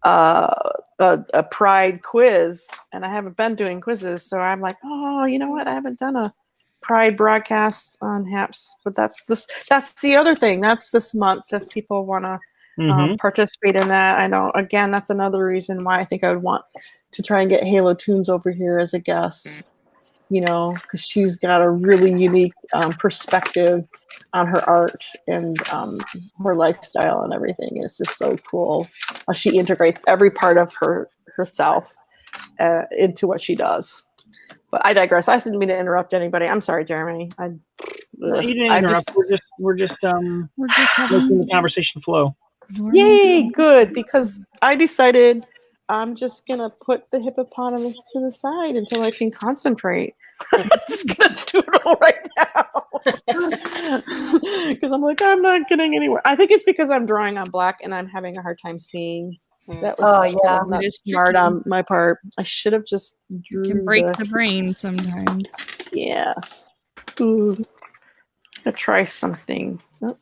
a Pride quiz, and I haven't been doing quizzes, so I'm like, oh, you know what? I haven't done a Pride broadcast on HAPS, but that's the other thing. That's this month if people want to participate in that. I know, again, that's another reason why I think I would want to try and get Halo Toons over here as a guest, because she's got a really unique perspective on her art and her lifestyle and everything. It's just so cool how she integrates every part of herself into what she does. But I digress. I didn't mean to interrupt anybody. I'm sorry, Jeremy. You didn't interrupt. We're just making the conversation flow. Yay, good, because I decided I'm just gonna put the hippopotamus to the side until I can concentrate. I'm just gonna doodle right now because I'm like, I'm not getting anywhere. I think it's because I'm drawing on black and I'm having a hard time seeing. That was not smart on my part. I should have just drew. It can break the brain sometimes. Yeah. Ooh. I'm gonna try something. Oh,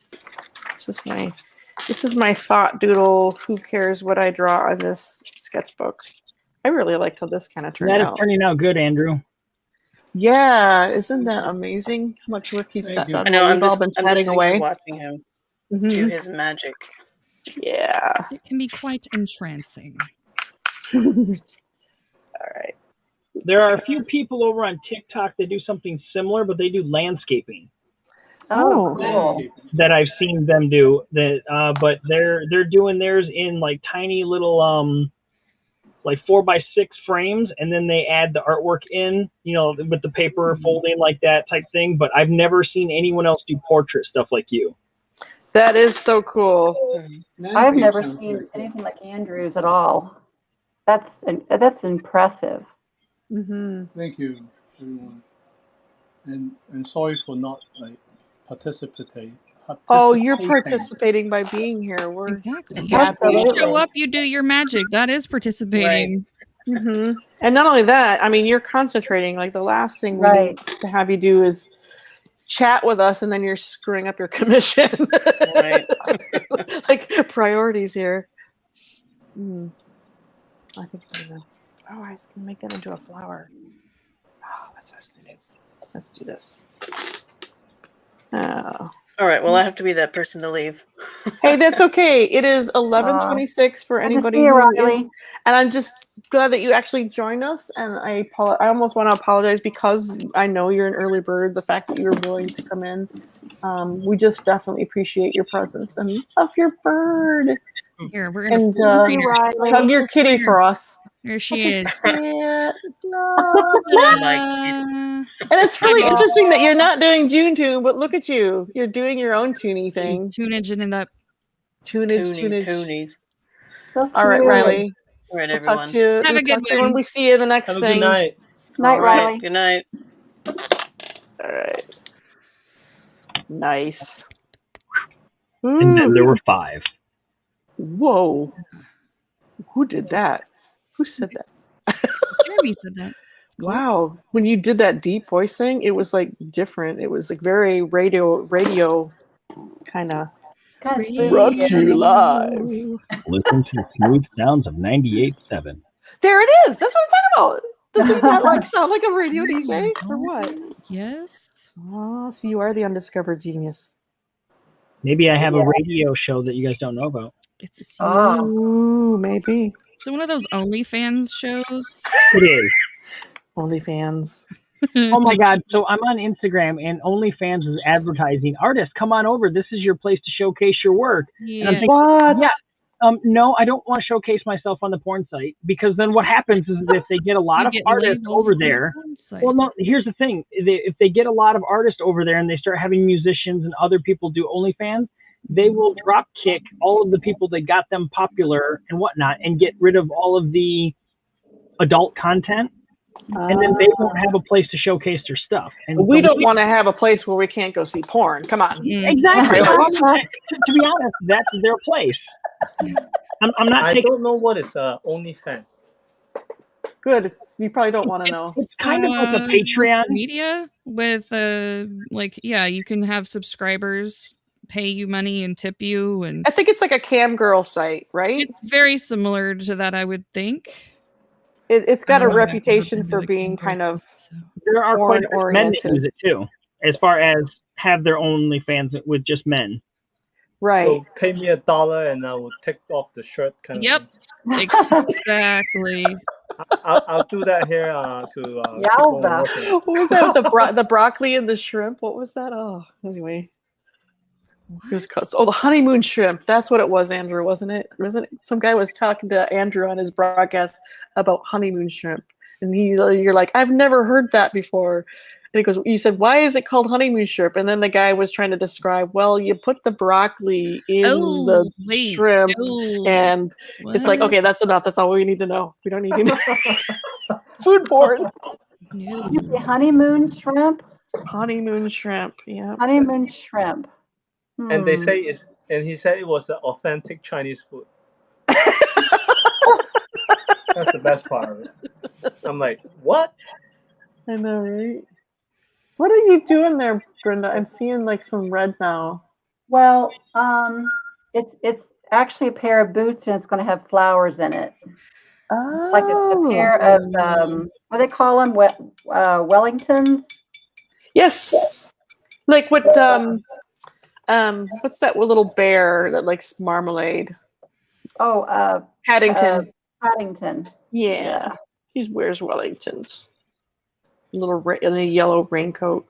this is my thought doodle. Who cares what I draw on this sketchbook? I really liked how this kind of turned out. That is turning out good, Andrew. Yeah, isn't that amazing? How much work he's got done. I know. We've all been chatting away, watching him do his magic. Yeah, it can be quite entrancing. All right. There are a few people over on TikTok that do something similar, but they do landscaping. Oh, cool. That I've seen them do that, but they're doing theirs in like tiny little like 4x6 frames, and then they add the artwork in, with the paper folding like that type thing. But I've never seen anyone else do portrait stuff like you. That is so cool. I've never seen anything like Andrew's at all. That's impressive. Thank you, everyone, and sorry for not participating. Oh, you're participating by being here. We're exactly. happy. You show up, you do your magic. That is participating. Right. And not only that, I mean, you're concentrating. Like the last thing we need to have you do is chat with us, and then you're screwing up your commission. Right. Like priorities here. I think I'm gonna. Oh, I was gonna make that into a flower. Oh, that's what I was gonna do. Let's do this. Oh. All right. Well, I have to be that person to leave. Hey, that's okay. It is 11:26 for anybody who is, and I'm just glad that you actually joined us. And I almost want to apologize because I know you're an early bird. The fact that you were willing to come in, we just definitely appreciate your presence and love your bird. Here, we're gonna hug your kitty for us. There she is. No. And it's really interesting that you're not doing June Tune, but look at you. You're doing your own Toony thing. Tunaging it up. Tunage. All right, Riley. All right, we'll everyone. Talk to you, Have a good one. when we see you the next thing. Good night. Night, Riley. Good night. All right. Nice. And then there were 5. Whoa. Who did that? Who said that? Jeremy said that. Wow. When you did that deep voice thing, it was like different. It was like very radio kind of. Brought to you live. Listen to the smooth sounds of 98.7. There it is. That's what I'm talking about. Doesn't that sound like a radio DJ or what? Yes. Oh, so you are the undiscovered genius. Maybe I have a radio show that you guys don't know about. It's Ooh, maybe. So one of those OnlyFans shows. It is. OnlyFans. Oh my God. So I'm on Instagram and OnlyFans is advertising. Artists, come on over. This is your place to showcase your work. Yeah. And I'm thinking, What? Yeah. No, I don't want to showcase myself on the porn site because then what happens is if they get a lot of artists over there. Well, no, here's the thing. If they get a lot of artists over there and they start having musicians and other people do OnlyFans, they will drop kick all of the people that got them popular and whatnot and get rid of all of the adult content. And then they won't have a place to showcase their stuff. And we don't want to have a place where we can't go see porn. Come on. Exactly. To be honest, that's their place. I'm not. I don't know what is OnlyFans. Good. You probably don't want to know. It's kind of like a Patreon media with you can have subscribers pay you money and tip you, and I think it's like a cam girl site, right? it's very similar to that, I would think. It's got a I've never reputation been to for a being cam girl kind of site, so. There are quite a few men that porn-oriented. use it too, as far as have their OnlyFans with just men. Right. So pay me $1 and I will take off the shirt kind Yep. of thing. Exactly. I'll do that here to keep on Yowza. working. What was that with the broccoli and the shrimp? What was that? Oh, anyway. It was the honeymoon shrimp. That's what it was, Andrew, wasn't it? Wasn't it? Some guy was talking to Andrew on his broadcast about honeymoon shrimp, and you're like, I've never heard that before. And he goes, you said, why is it called honeymoon shrimp? And then the guy was trying to describe, well, you put the broccoli in the shrimp, and it's like, okay, that's enough. That's all we need to know. We don't need to know. Food porn. No. Honeymoon shrimp? Honeymoon shrimp, yeah. Honeymoon shrimp. And they say it's, and he said it was an authentic Chinese food. That's the best part of it. I'm like, what? I know, right? What are you doing there, Brenda? I'm seeing like some red now. Well, it's actually a pair of boots, and it's going to have flowers in it. Oh, Like a pair of what do they call them? Wellingtons. Yes, like what? What's that little bear that likes marmalade? Oh, Paddington. Paddington. Yeah, he wears Wellingtons. In a yellow raincoat.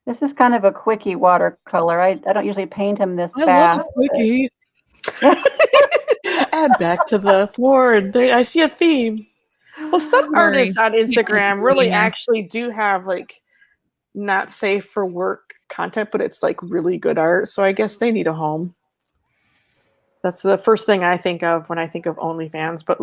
This is kind of a quickie watercolor. I don't usually paint them this fast. I love a quickie. And back to the board. I see a theme. Well, some artists on Instagram really actually do have like not safe for work content, but it's like really good art. So I guess they need a home. That's the first thing I think of when I think of OnlyFans. But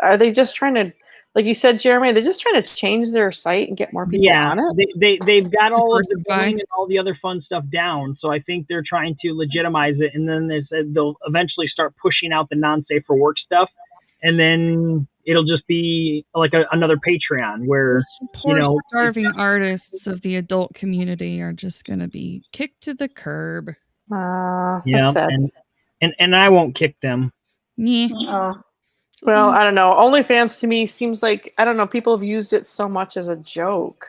are they just trying to, like you said, Jeremy, they're just trying to change their site and get more people on it? They've got all of the billing and all the other fun stuff down. So I think they're trying to legitimize it. And then they said they'll eventually start pushing out the non-safe for work stuff. And then it'll just be like another Patreon where, poor starving artists of the adult community are just going to be kicked to the curb. Yeah, and I won't kick them. Yeah. Well, I don't know. OnlyFans to me seems like, I don't know, people have used it so much as a joke.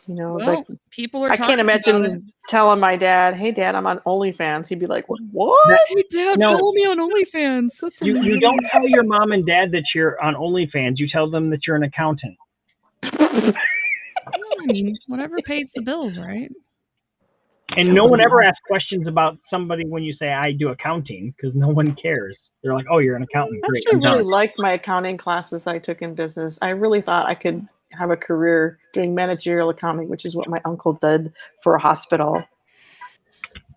You know, like people are. I can't imagine telling my dad, "Hey, Dad, I'm on OnlyFans." He'd be like, "What? Hey, Dad, follow me on OnlyFans." That's you don't tell your mom and dad that you're on OnlyFans. You tell them that you're an accountant. Well, I mean, whatever pays the bills, right? And no one ever asks questions about somebody when you say I do accounting because no one cares. They're like, "Oh, you're an accountant." Great. I actually really liked my accounting classes I took in business. I really thought I could have a career doing managerial accounting, which is what my uncle did for a hospital.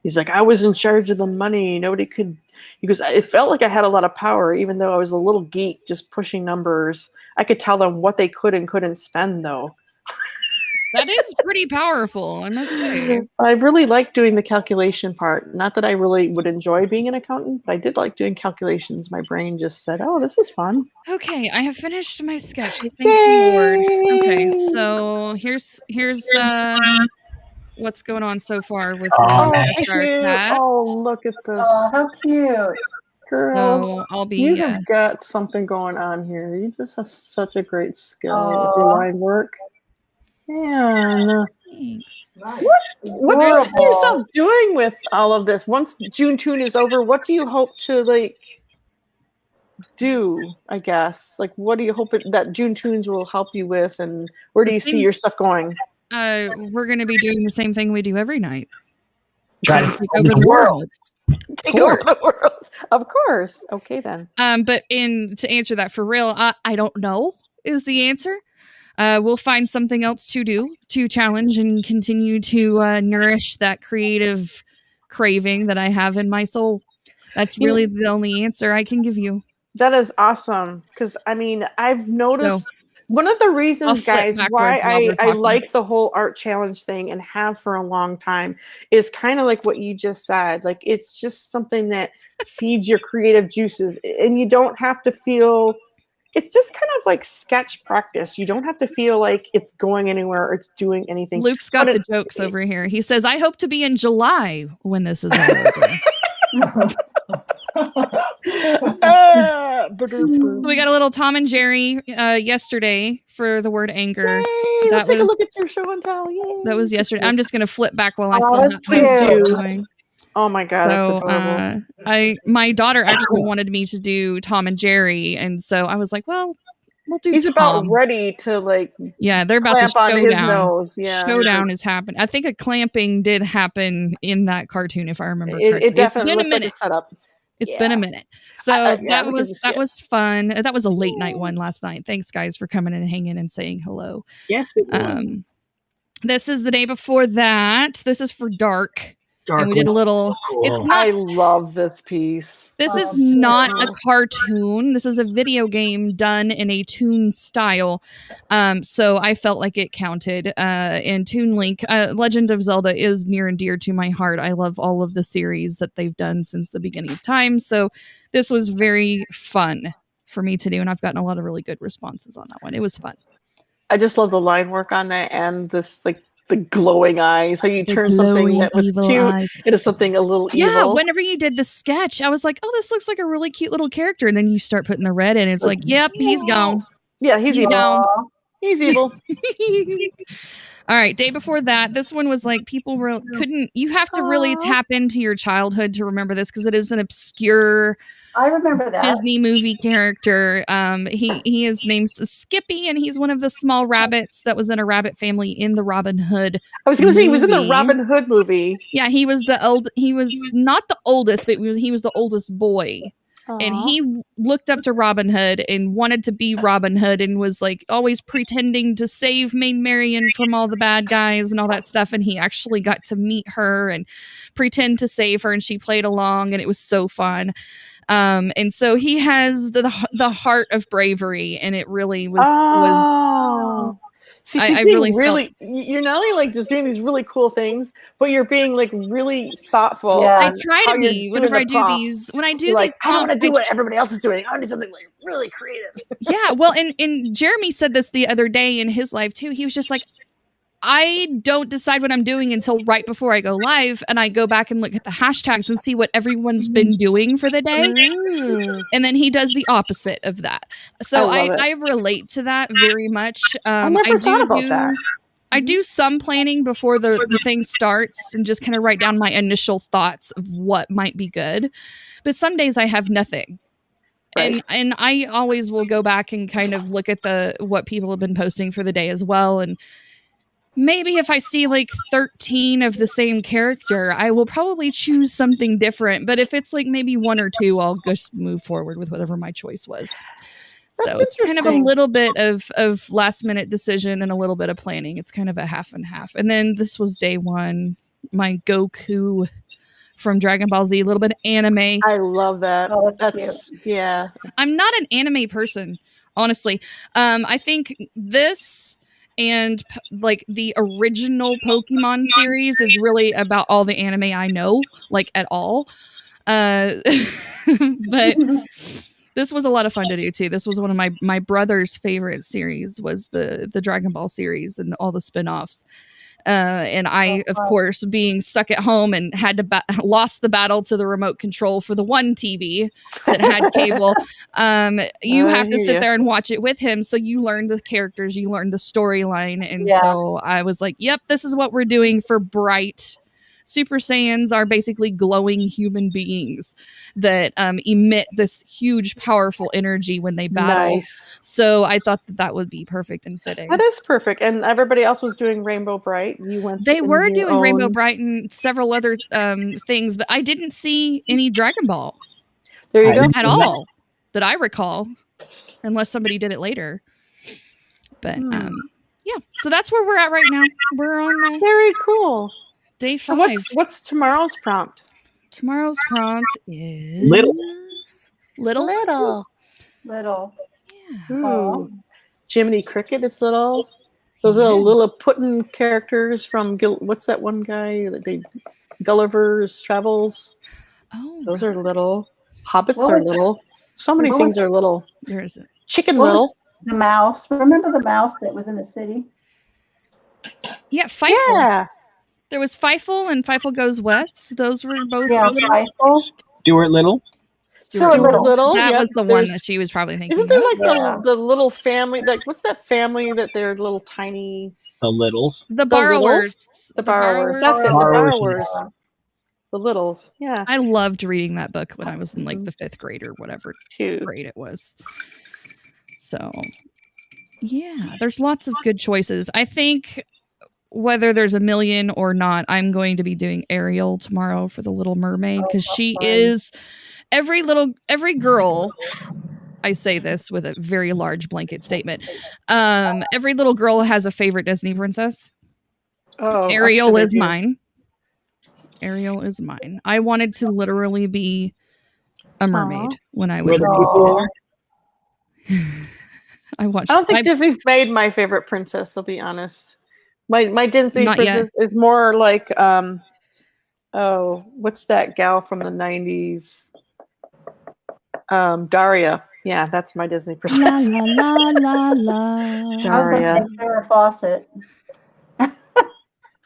He's like, I was in charge of the money. Nobody could. He goes, it felt like I had a lot of power, even though I was a little geek just pushing numbers. I could tell them what they could and couldn't spend, though. That is pretty powerful, I must say. I really like doing the calculation part. Not that I really would enjoy being an accountant, but I did like doing calculations. My brain just said, oh, this is fun. Okay, I have finished my sketch. Thank you, Lord. Okay, so here's what's going on so far with thank you. Oh, look at this. Oh, how cute. Girl, so I'll be you have got something going on here. You just have such a great skill with your line work. Man, thanks. What do you see yourself doing with all of this? Once June Toon is over, what do you hope to do? I guess what do you hope that June Toons will help you with, and where do you see your stuff going? We're going to be doing the same thing we do every night. Try to take over the world. Take over the world, of course. Okay, then. But to answer that for real, I don't know is the answer. We'll find something else to do to challenge and continue to nourish that creative craving that I have in my soul. That's really the only answer I can give you. That is awesome. Because, I mean, I've noticed one of the reasons, guys, why I like the whole art challenge thing and have for a long time is kind of like what you just said. Like, it's just something that feeds your creative juices. And you don't have to feel it's just kind of like sketch practice. You don't have to feel like it's going anywhere or it's doing anything. Luke's got the jokes over here. He says, I hope to be in July when this is all over. So we got a little Tom and Jerry yesterday for the word anger. Yay, let's take a look at your show and tell. Yay. That was yesterday. I'm just going to flip back while I still please do. Going. Oh my god, so, that's adorable. My daughter actually wanted me to do Tom and Jerry, and so I was like, well, we'll do He's Tom. about ready to like they're about clamp to on his showdown. nose. Yeah. Showdown is happening. I think a clamping did happen in that cartoon, if I remember correctly. It definitely looks like a setup. It's been a minute. So that was fun. That was a late night one last night. Thanks guys for coming and hanging and saying hello. Yes. This is the day before that. This is for Dark. And we did a little. It's not, I love this piece. This is not a cartoon. This is a video game done in a Toon style. So I felt like it counted. And Toon Link, Legend of Zelda is near and dear to my heart. I love all of the series that they've done since the beginning of time. So this was very fun for me to do. And I've gotten a lot of really good responses on that one. It was fun. I just love the line work on that and this like the glowing eyes, how you turn something that was cute into something a little evil. Yeah, whenever you did the sketch, I was like, oh, this looks like a really cute little character. And then you start putting the red in. It's like, yep, he's gone. Yeah, he's evil. Gone. He's evil. All right, day before that, this one was like people couldn't. You have to really tap into your childhood to remember this because it is an obscure. I remember that Disney movie character. He is named Skippy, and he's one of the small rabbits that was in a rabbit family in the Robin Hood. I was going to say he was in the Robin Hood movie. Yeah, he was He was not the oldest, but he was the oldest boy. Aww. And he looked up to Robin Hood and wanted to be Robin Hood and was like always pretending to save Maid Marian from all the bad guys and all that stuff. And he actually got to meet her and pretend to save her, and she played along, and it was so fun. And so he has the heart of bravery, and it really was. See, she's being really you're not only like just doing these really cool things, but you're being like really thoughtful. Yeah. I try to be whenever I do these. When I do these, like, I don't want to do what everybody else is doing. I want to do something like really creative. Yeah, well, and Jeremy said this the other day in his live too. He was just like, I don't decide what I'm doing until right before I go live, and I go back and look at the hashtags and see what everyone's been doing for the day. And then he does the opposite of that. So I relate to that very much. I never thought about that. I do some planning before the thing starts and just kind of write down my initial thoughts of what might be good. But some days I have nothing. Right. And I always will go back and kind of look at what people have been posting for the day as well. And maybe if I see like 13 of the same character, I will probably choose something different. But if it's like maybe one or two, I'll just move forward with whatever my choice was. So it's kind of a little bit of last minute decision and a little bit of planning. It's kind of a half and half. And then this was day one, my Goku from Dragon Ball Z, a little bit of anime. I love that. Oh, that's yeah. I'm not an anime person, honestly. I think this and like the original Pokemon series is really about all the anime I know, like at all. But this was a lot of fun to do too. This was one of my brother's favorite series, was the Dragon Ball series and all the spin-offs. And I, of course, being stuck at home and had to lost the battle to the remote control for the one TV that had cable. You have to sit there and watch it with him. So you learn the characters, you learn the storyline. And so I was like, yep, this is what we're doing for Bright. Super Saiyans are basically glowing human beings that emit this huge, powerful energy when they battle. Nice. So I thought that would be perfect and fitting. That is perfect. And everybody else was doing Rainbow Bright. They were doing Rainbow Bright and several other things, but I didn't see any Dragon Ball. There you go. At all that I recall, unless somebody did it later. But yeah, so that's where we're at right now. We're on very cool. Day 5. What's tomorrow's prompt? Tomorrow's prompt is little. Yeah. Jiminy Cricket. It's little. Those are Lilliputian characters from what's that one guy that they Gulliver's Travels? Oh, those are little. Hobbits are little. So many things are little. There is Chicken Little. The mouse. Remember the mouse that was in the city? Yeah, Feifel. Yeah. There was Feifel and Feifel Goes West. Those were both little. Feifel. Stuart Little. Stuart Little. That Yep. was the one that she was probably thinking. Isn't there of? like the little family? Like, what's that family that they're little tiny? The Littles. The Borrowers. The Borrowers. That's it. The Borrowers. The Littles. Yeah. I loved reading that book when I was in like the 5th grade or whatever grade it was. So, yeah, there's lots of good choices. I think whether there's a million or not, I'm going to be doing Ariel tomorrow for the Little Mermaid because she is every girl. I say this with a very large blanket statement. Every little girl has a favorite Disney princess. Oh, Ariel is mine. Ariel is mine. I wanted to literally be a mermaid when I was I watched. I don't think Disney's made my favorite princess. I'll be honest. My Disney princess is more like what's that gal from the 90s? Daria. Yeah, that's my Disney princess. La la la la. Daria. Farrah Fawcett.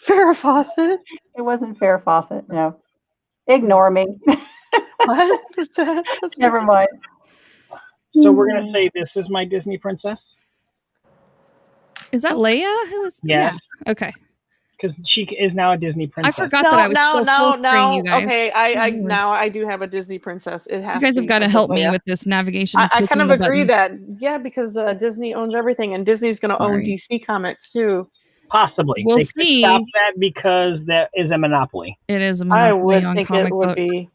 Farrah Fawcett? It wasn't Farrah Fawcett. No. Ignore me. What was that? Never mind. So we're gonna say this is my Disney princess. Is that Leia? Who is? Yeah. Okay. Because she is now a Disney princess. I forgot that I was still full screen, you guys. Okay, I now I do have a Disney princess. It has. You guys have got to help me with this navigation. I kind of agree that because Disney owns everything, and Disney's going to own DC Comics too. Possibly. We'll they see. Could stop that because that is a monopoly. It is a monopoly. I would on think comic it would books. be.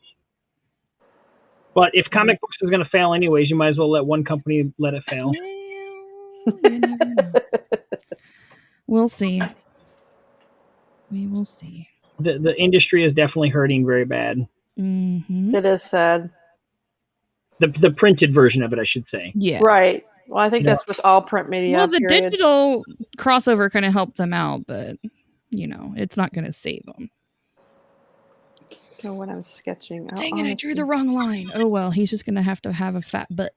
But if comic books is going to fail anyways, you might as well let one company let it fail. Well, you never know. We'll see. We will see. The industry is definitely hurting very bad. Mm-hmm. It is sad. The printed version of it, I should say. Yeah. Right. Well, I think that's with all print media. Well, the digital crossover kind of helped them out, but it's not going to save them. When I'm sketching, dang it! I drew the wrong line. Oh well, he's just going to have a fat butt.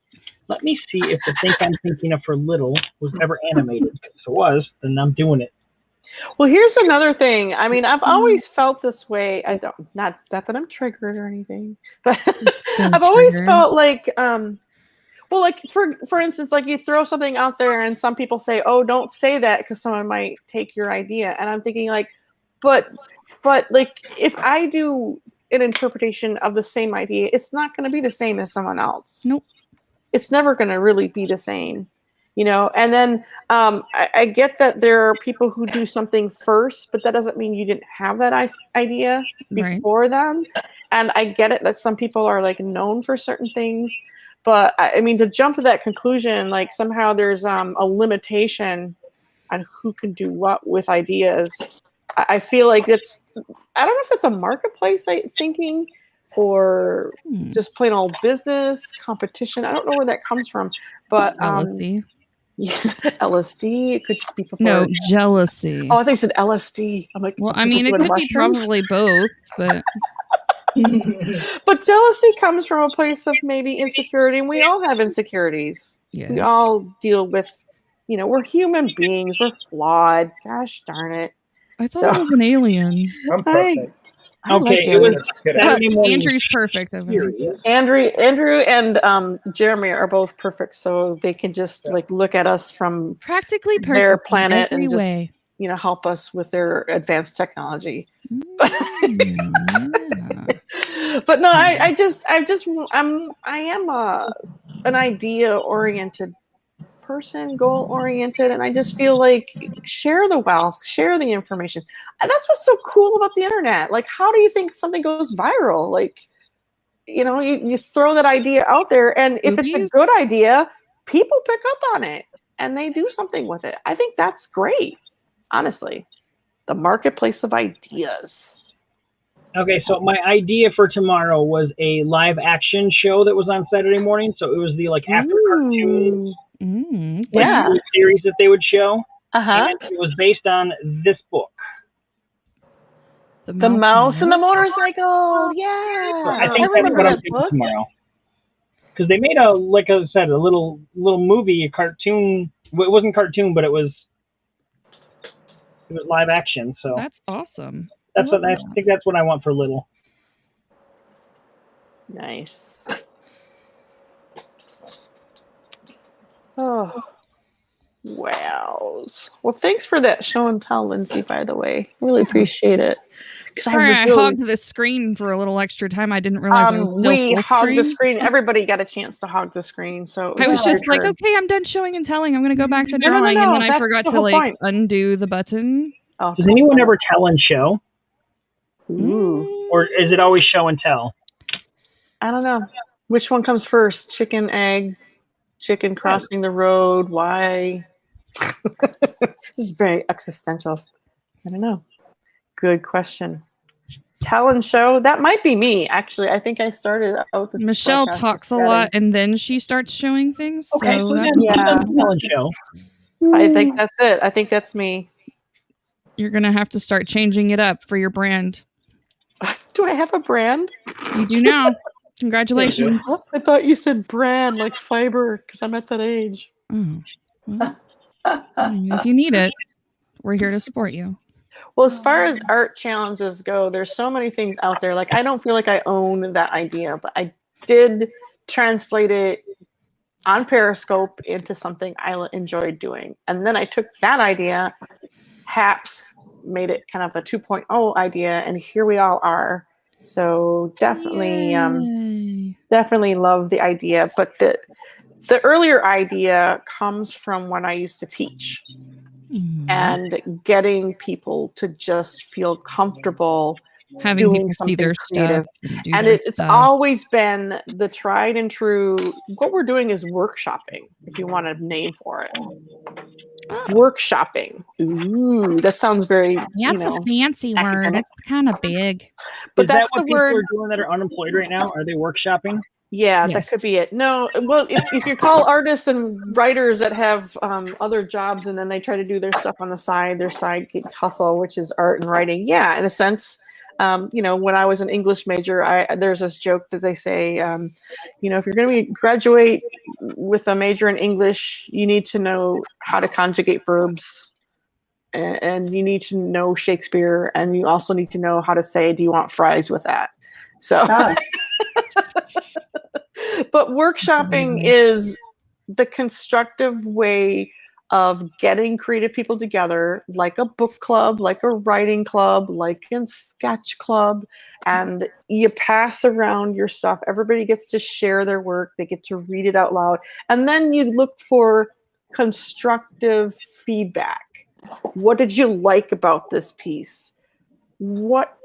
Let me see if the thing I'm thinking of for Little was ever animated. If it was, then I'm doing it. Well, here's another thing. I mean, I've always felt this way. I don't not that I'm triggered or anything, but I've always felt like well, like for instance, like you throw something out there and some people say, "Oh, don't say that because someone might take your idea." And I'm thinking like, but like if I do an interpretation of the same idea, it's not going to be the same as someone else. Nope. It's never going to really be the same. And then I get that there are people who do something first, but that doesn't mean you didn't have that idea before them. And I get it that some people are like known for certain things, but I mean, to jump to that conclusion, like somehow there's a limitation on who can do what with ideas. I feel like I don't know if it's a marketplace thinking or just plain old business competition. I don't know where that comes from, but LSD. LSD. It could just be preferred. No, jealousy. Oh, I think you said LSD. I'm like, well, I mean, it could be probably both, but but jealousy comes from a place of maybe insecurity, and we all have insecurities. Yes. We all deal with, we're human beings. We're flawed. Gosh darn it. I thought it was an alien. I'm perfect. Okay, it was Andrew's perfect over there. Andrew and Jeremy are both perfect, so they can just like look at us from practically perfect their planet and just way. Help us with their advanced technology. But no, I am an idea oriented person, goal oriented, and I just feel like share the wealth, share the information. And that's what's so cool about the internet. Like, how do you think something goes viral? Like, you throw that idea out there, and if it's a good idea, people pick up on it and they do something with it. I think that's great, honestly. The marketplace of ideas. Okay, so my idea for tomorrow was a live action show that was on Saturday morning. So it was the after cartoons. Yeah, series that they would show. And it was based on this book, The Mouse and the Motorcycle. Yeah, so I think that's what I'm doing tomorrow. because they made like I said, a little movie, a cartoon. It wasn't cartoon, but it was live action. So that's awesome. I think that's what I want for Little. Nice. Oh, wow. Well, thanks for that show and tell, Lindsay, by the way. Really appreciate it. Sorry, I hogged the screen for a little extra time. I didn't realize I was still we full hogged screen. the screen. Everybody got a chance to hog the screen. So I was just like, okay, I'm done showing and telling. I'm going to go back to drawing. No, and then I forgot to like undo the button. Oh, does anyone ever tell and show? Ooh. Or is it always show and tell? I don't know. Which one comes first? Chicken, egg, chicken crossing the road? Why? This is very existential. I don't know. Good question. Tell and show? That might be me, actually. I think I started out with Michelle talks a lot and then she starts showing things. Okay, so that's tell and show. I think that's it. I think that's me. You're going to have to start changing it up for your brand. Do I have a brand? You do now. Congratulations. I thought you said brand, like fiber, because I'm at that age. Oh. Well, if you need it, we're here to support you. Well, as far as art challenges go, there's so many things out there. Like, I don't feel like I own that idea, but I did translate it on Periscope into something I enjoyed doing. And then I took that idea, Haps made it kind of a 2.0 idea, and here we all are. So definitely, definitely love the idea. But the earlier idea comes from when I used to teach. And getting people to just feel comfortable having doing something their creative. Stuff and it's always been the tried and true. What we're doing is workshopping, if you want a name for it. Workshopping. Ooh, that sounds very, that's a fancy word. It's kind of big. But that's that what the word people are doing that are unemployed right now? Are they workshopping? Yeah, that could be it. No, well, if you call artists and writers that have other jobs and then they try to do their stuff on the side, their side hustle, which is art and writing. Yeah, in a sense, when I was an English major, there's this joke that they say, if you're going to graduate with a major in English, you need to know how to conjugate verbs, and you need to know Shakespeare, and you also need to know how to say, "Do you want fries with that?" So. But workshopping is the constructive way of getting creative people together, like a book club, like a writing club, like a sketch club, and you pass around your stuff. Everybody gets to share their work. They get to read it out loud. And then you look for constructive feedback. What did you like about this piece? What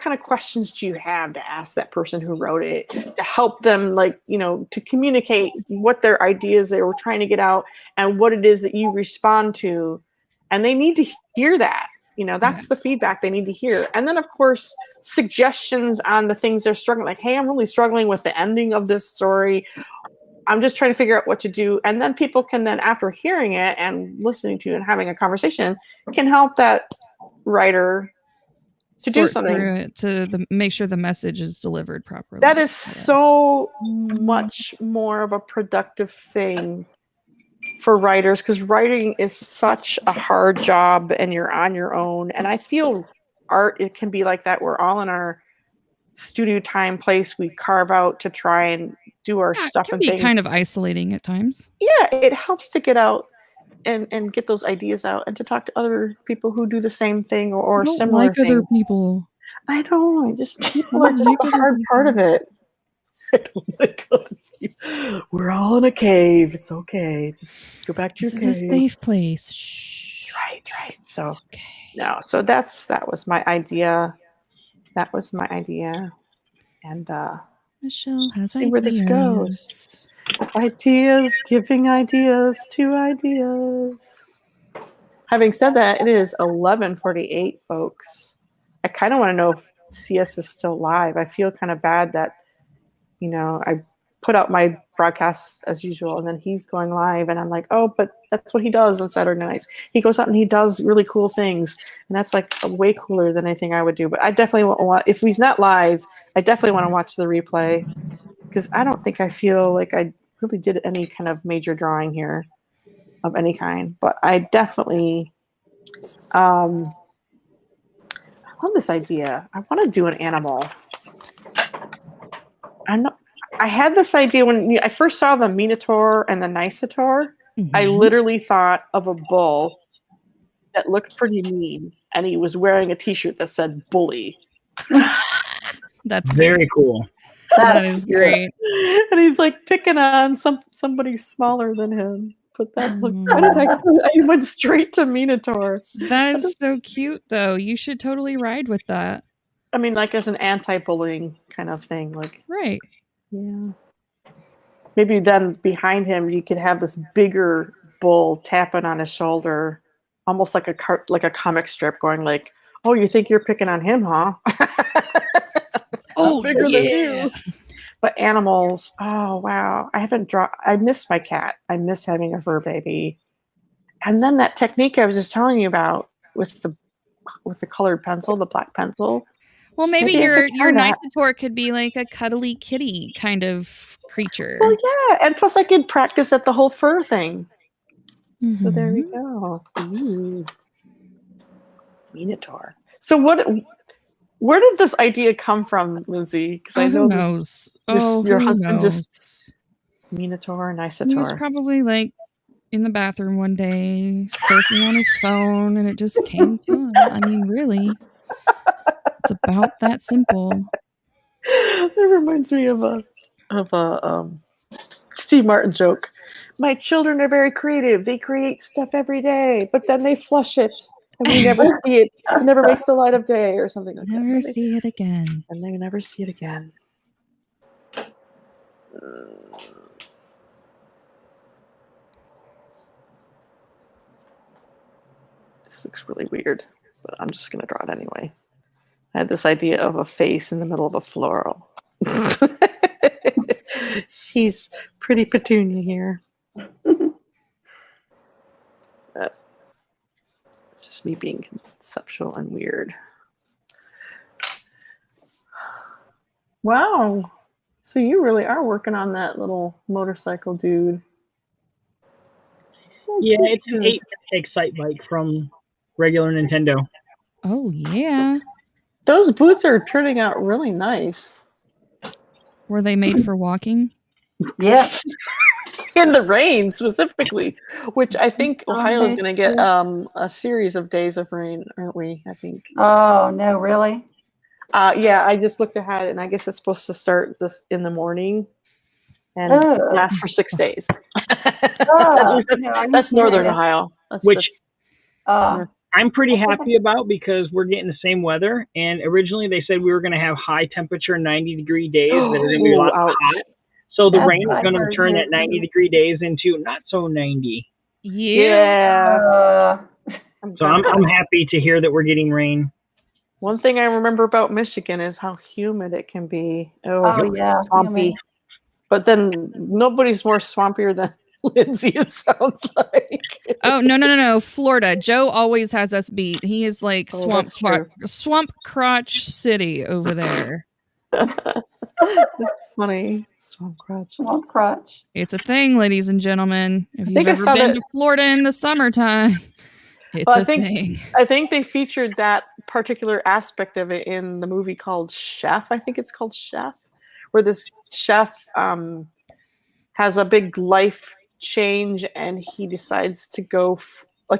kind of questions do you have to ask that person who wrote it to help them, to communicate what their ideas they were trying to get out and what it is that you respond to? And they need to hear that. That's the feedback they need to hear. And then, of course, suggestions on the things they're struggling. Like, hey, I'm really struggling with the ending of this story. I'm just trying to figure out what to do. And then people can then, after hearing it and listening to it and having a conversation, can help that writer to do something to make sure the message is delivered properly. That is so much more of a productive thing for writers, because writing is such a hard job and you're on your own. And I feel art, it can be like that. We're all in our studio time place we carve out to try and do our stuff. It can be kind of isolating at times. Yeah, it helps to get out and get those ideas out and to talk to other people who do the same thing or similar things. Other people. I don't. People are just the hard part of it. We're all in a cave. It's okay. Just go back to your cave. This is a safe place. Shh. Right. So So that was my idea. And Michelle has see where this goes. Ideas, giving ideas to ideas. Having said that, it is 11:48, folks. I kind of want to know if CS is still live. I feel kind of bad that, I put out my broadcasts as usual, and then he's going live, and I'm like, oh, but that's what he does on Saturday nights. He goes out and he does really cool things, and that's like way cooler than anything I would do. But I definitely want, if he's not live, I definitely want to watch the replay. because I don't think I feel like I really did any kind of major drawing here of any kind. But I definitely I love this idea. I want to do an animal. I had this idea when I first saw the Minotaur and the Nicetor. I literally thought of a bull that looked pretty mean, and he was wearing a T-shirt that said "bully." That's very cool. That is great. And he's like picking on somebody smaller than him. But that looked, I went straight to Minotaur. That is so cute, though. You should totally ride with that. I mean, like as an anti-bullying kind of thing, like right. Yeah. Maybe then behind him you could have this bigger bull tapping on his shoulder, almost like a comic strip, going like, "Oh, you think you're picking on him, huh? Oh, bigger than you." But animals, oh wow! I miss my cat. I miss having a fur baby. And then that technique I was just telling you about with the colored pencil, the black pencil. Well, maybe your Nicetor could be like a cuddly kitty kind of creature. Well, yeah, and plus I could practice at the whole fur thing. So there we go. Ooh. Minotaur. So where did this idea come from, Lindsay? Because I know your husband just Minotaur, Nicetor. He was probably like in the bathroom one day, surfing on his phone, and it just came to him. I mean, really. It's about that simple. It reminds me of a Steve Martin joke. My children are very creative. They create stuff every day, but then they flush it, and we never see it. It never makes the light of day, or something like that. Never see it again. And they never see it again. This looks really weird, but I'm just going to draw it anyway. I had this idea of a face in the middle of a floral. She's pretty petunia here. It's just me being conceptual and weird. Wow. So you really are working on that little motorcycle dude. Yeah, it's an 8 Excite bike from regular Nintendo. Oh, yeah. Those boots are turning out really nice. Were they made for walking? Yeah. In the rain, specifically, which I think Ohio is going to get a series of days of rain, aren't we? I think. Oh, no, really? Yeah, I just looked ahead, and I guess it's supposed to start in the morning and last for 6 days. That's northern Ohio. I'm pretty happy about, because we're getting the same weather. And originally they said we were going to have high temperature 90-degree days that are going to be a lot hot. So the rain is going to turn that 90-degree days into not so 90. Yeah. So I'm happy to hear that we're getting rain. One thing I remember about Michigan is how humid it can be. Oh yeah, swampy. humid. But then nobody's more swampier than Lindsay, it sounds like. Oh, no. Florida. Joe always has us beat. He is like swamp crotch city over there. Funny. Swamp crotch. Swamp crotch. It's a thing, ladies and gentlemen. If you've ever been to Florida in the summertime, it's a thing. I think they featured that particular aspect of it in the movie called Chef. I think it's called Chef, where this chef has a big life change, and he decides to go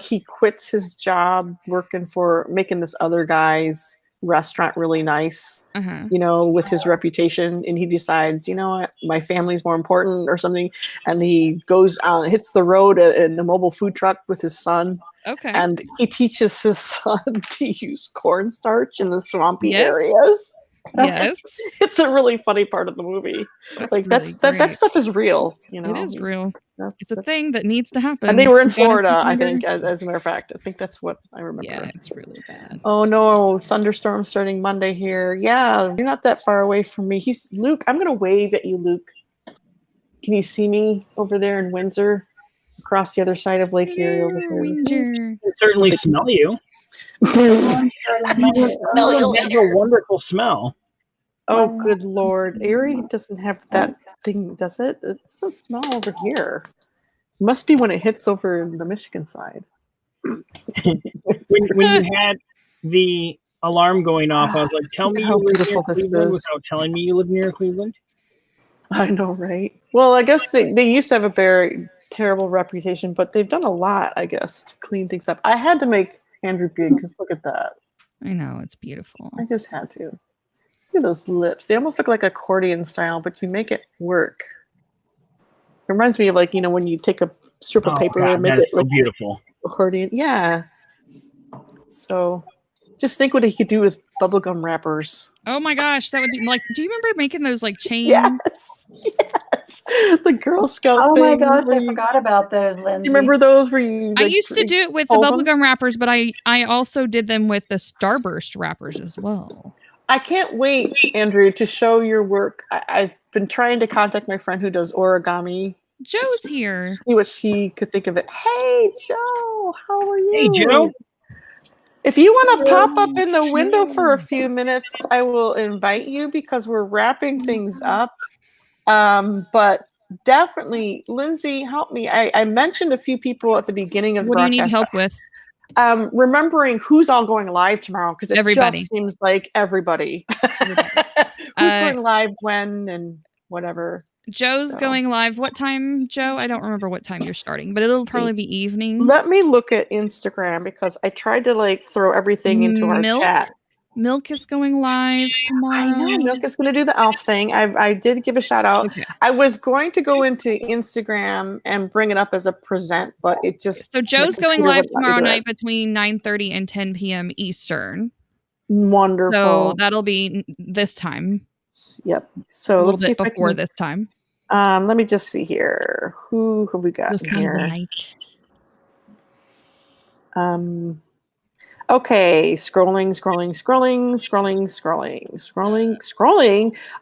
he quits his job working for making this other guy's restaurant really nice, with his reputation, and he decides, you know what, my family's more important or something, and he goes out, hits the road in a mobile food truck with his son. Okay. And he teaches his son to use cornstarch in the swampy areas. Yes. It's a really funny part of the movie. That stuff is real, It is real. It's a thing that needs to happen. And they were in Florida, I think, as a matter of fact. I think that's what I remember. Yeah, it's really bad. Oh no, thunderstorm starting Monday here. Yeah, you're not that far away from me. Luke, I'm gonna wave at you, Luke. Can you see me over there in Windsor? Across the other side of Lake Erie over there. I can certainly smell you. You have a wonderful smell. Oh, good Lord. Erie doesn't have that thing, does it? It doesn't smell over here. It must be when it hits over the Michigan side. when you had the alarm going off, I was like, tell me you live near Cleveland without telling me you live near Cleveland. I know, right? Well, I guess they used to have a very terrible reputation, but they've done a lot, I guess, to clean things up. I had to make Andrew big because look at that. I know, it's beautiful. I just had to. Look at those lips. They almost look like accordion style, but you make it work. It reminds me of like, when you take a strip of paper and make it so beautiful. Accordion. Yeah. So just think what he could do with bubblegum wrappers. Oh my gosh, that would be like, do you remember making those like chains? Yes. The Girl Scout Oh thing. my gosh, I forgot about those, Lindsay. Do you remember those where you I used to do it with the bubblegum wrappers, but I also did them with the Starburst wrappers as well. I can't wait, Andrew, to show your work. I've been trying to contact my friend who does origami. Joe's here. See what she could think of it. Hey, Joe, how are you? Hey, Joe. If you want to pop up in the window for a few minutes, I will invite you because we're wrapping things up. But definitely, Lindsay, help me. I mentioned a few people at the beginning of the broadcast. What do you need help with? Remembering who's all going live tomorrow because it everybody. Just seems like everybody. Who's going live when and whatever. Joe's going live. What time, Joe? I don't remember what time you're starting, but it'll probably be evening. Let me look at Instagram because I tried to throw everything into our chat. Milk is going live tomorrow. I know Milk is going to do the elf thing. I did give a shout out. Okay. I was going to go into Instagram and bring it up as a present, but it just so Joe's going live tomorrow night between 9:30 and 10 p.m. Eastern. Wonderful. So that'll be this time. Yep. So a little bit before this time. Let me just see here. Who have we got here? Okay, scrolling.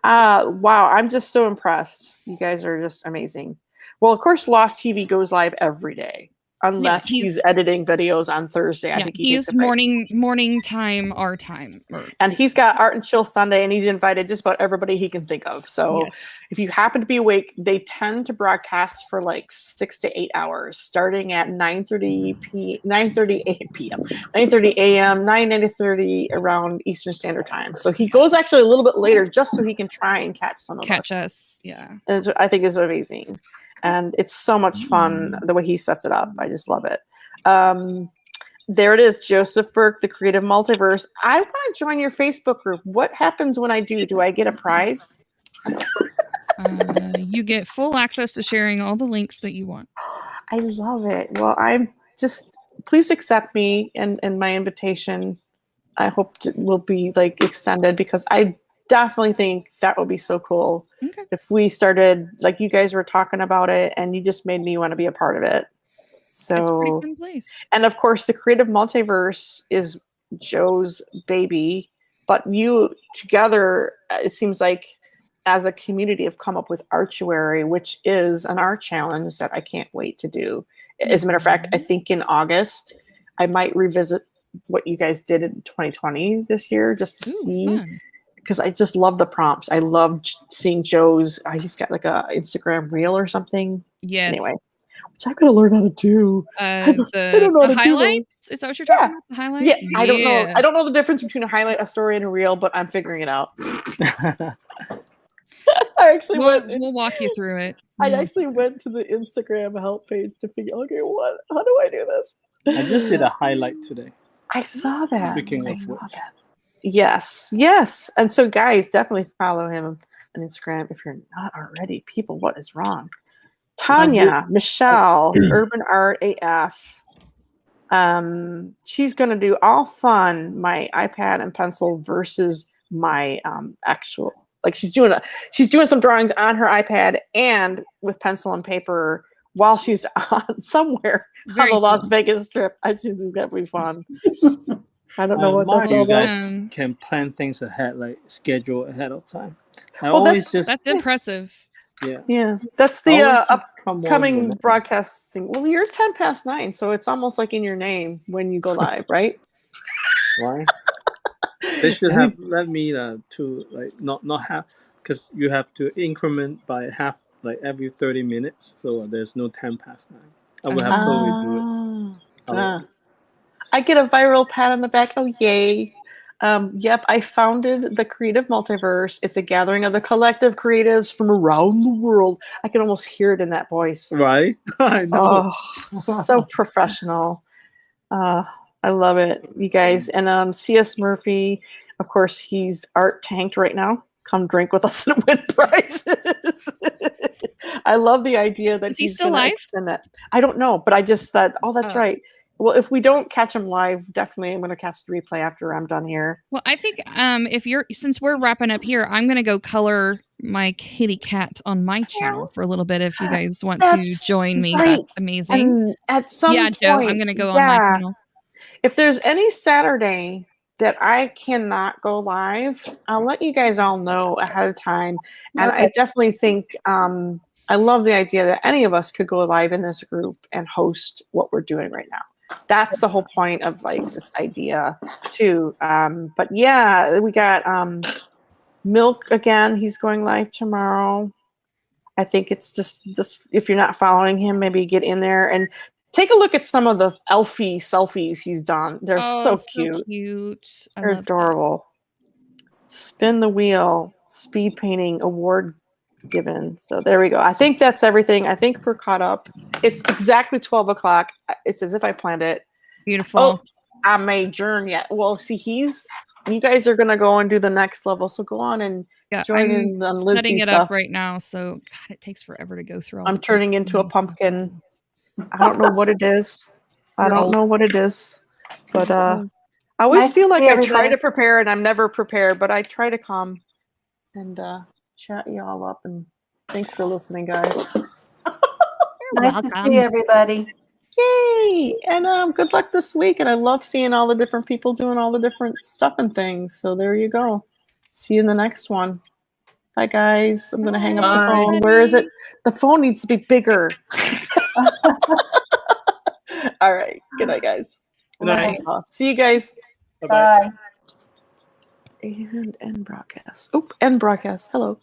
Wow, I'm just so impressed. You guys are just amazing. Well, of course, Lost TV goes live every day. Unless he's editing videos on Thursday. I think he's morning time, our time. And he's got Art and Chill Sunday, and he's invited just about everybody he can think of. So if you happen to be awake, they tend to broadcast for like 6 to 8 hours, starting at 9:30 p.m., 9:30 a.m., 9:30 around Eastern Standard Time. So he goes actually a little bit later just so he can try and catch some of us. Yeah. And I think is amazing. And it's so much fun the way he sets it up. I just love it. There it is, Joseph Burke, the Creative Multiverse. I want to join your Facebook group. What happens when I do? Do I get a prize? You get full access to sharing all the links that you want. I love it. Well, please accept me and my invitation. I hope it will be extended because I definitely think that would be so cool if we started, like you guys were talking about it and you just made me want to be a part of it. So it's a pretty fun place. And of course the Creative Multiverse is Joe's baby, but you together, it seems like as a community have come up with Artuary, which is an art challenge that I can't wait to do. As a matter of fact, I think in August I might revisit what you guys did in 2020 this year just to see. Fun. Because I just love the prompts. I love seeing Joe's. He's got like a Instagram reel or something. Yes. Anyway, which I'm gonna learn how to do. I don't know how to highlights. Is that what you're talking about? The highlights? Yeah. I don't know. I don't know the difference between a highlight, a story, and a reel, but I'm figuring it out. We'll walk you through it. I actually went to the Instagram help page to figure. Okay, how do I do this? I just did a highlight today. I saw that. Speaking of which. Yes. And so guys, definitely follow him on Instagram if you're not already. People, what is wrong? Tanya, Michelle, Urban Art AF. She's gonna do all fun, my iPad and pencil versus my actual, like she's doing some drawings on her iPad and with pencil and paper while she's on somewhere on the Las Vegas trip. I think this is gonna be fun. I don't know what that's all about. You guys can plan things ahead, like schedule ahead of time. That's impressive. Yeah. That's the upcoming broadcasting. Well, you're 9:10, so it's almost like in your name when you go live, right? Why? They should have let me to not have because you have to increment by half, like every 30 minutes. So there's no 10 past 9. I will have totally do it. I get a viral pat on the back. Oh, yay. Yep, I founded the Creative Multiverse. It's a gathering of the collective creatives from around the world. I can almost hear it in that voice. Right? I know. Oh, so professional. I love it, you guys. And C.S. Murphy, of course, he's art tanked right now. Come drink with us and win prizes. I love the idea that he's still going to live? extend that. I don't know, but I just thought, oh, that's right. Well, if we don't catch him live, definitely I'm going to catch the replay after I'm done here. Well, I think since we're wrapping up here, I'm going to go color my kitty cat on my channel for a little bit. If you guys want to join me, that's amazing. And at some point, Joe, I'm going to go on my channel. If there's any Saturday that I cannot go live, I'll let you guys all know ahead of time. And I definitely think I love the idea that any of us could go live in this group and host what we're doing right now. That's the whole point of like this idea too. But yeah, we got Milk again. He's going live tomorrow. I think it's just if you're not following him, maybe get in there and take a look at some of the Elfie selfies he's done. They're so cute. They're adorable. Spin the wheel. Speed painting award given. So there we go. I think that's everything. I think we're caught up. It's exactly 12 o'clock. It's as if I planned it. Beautiful. Oh, I may adjourn yet. Well, see, you guys are gonna go and do the next level. So go on and join in on Lizzie's setting it stuff. up right now. So God, it takes forever to go through all. I'm turning into a pumpkin. I don't know what it is. I don't know what it is. But I always feel like I try to prepare and I'm never prepared, but I try to come and chat you all up. And thanks for listening, guys. Nice to see everybody. Yay! And good luck this week. And I love seeing all the different people doing all the different stuff and things. So there you go. See you in the next one. Bye, guys. I'm going to hang up the phone. Where is it? The phone needs to be bigger. All right. Good night, guys. Good night. See you guys. Bye. And end broadcast. Oop, end broadcast. Hello.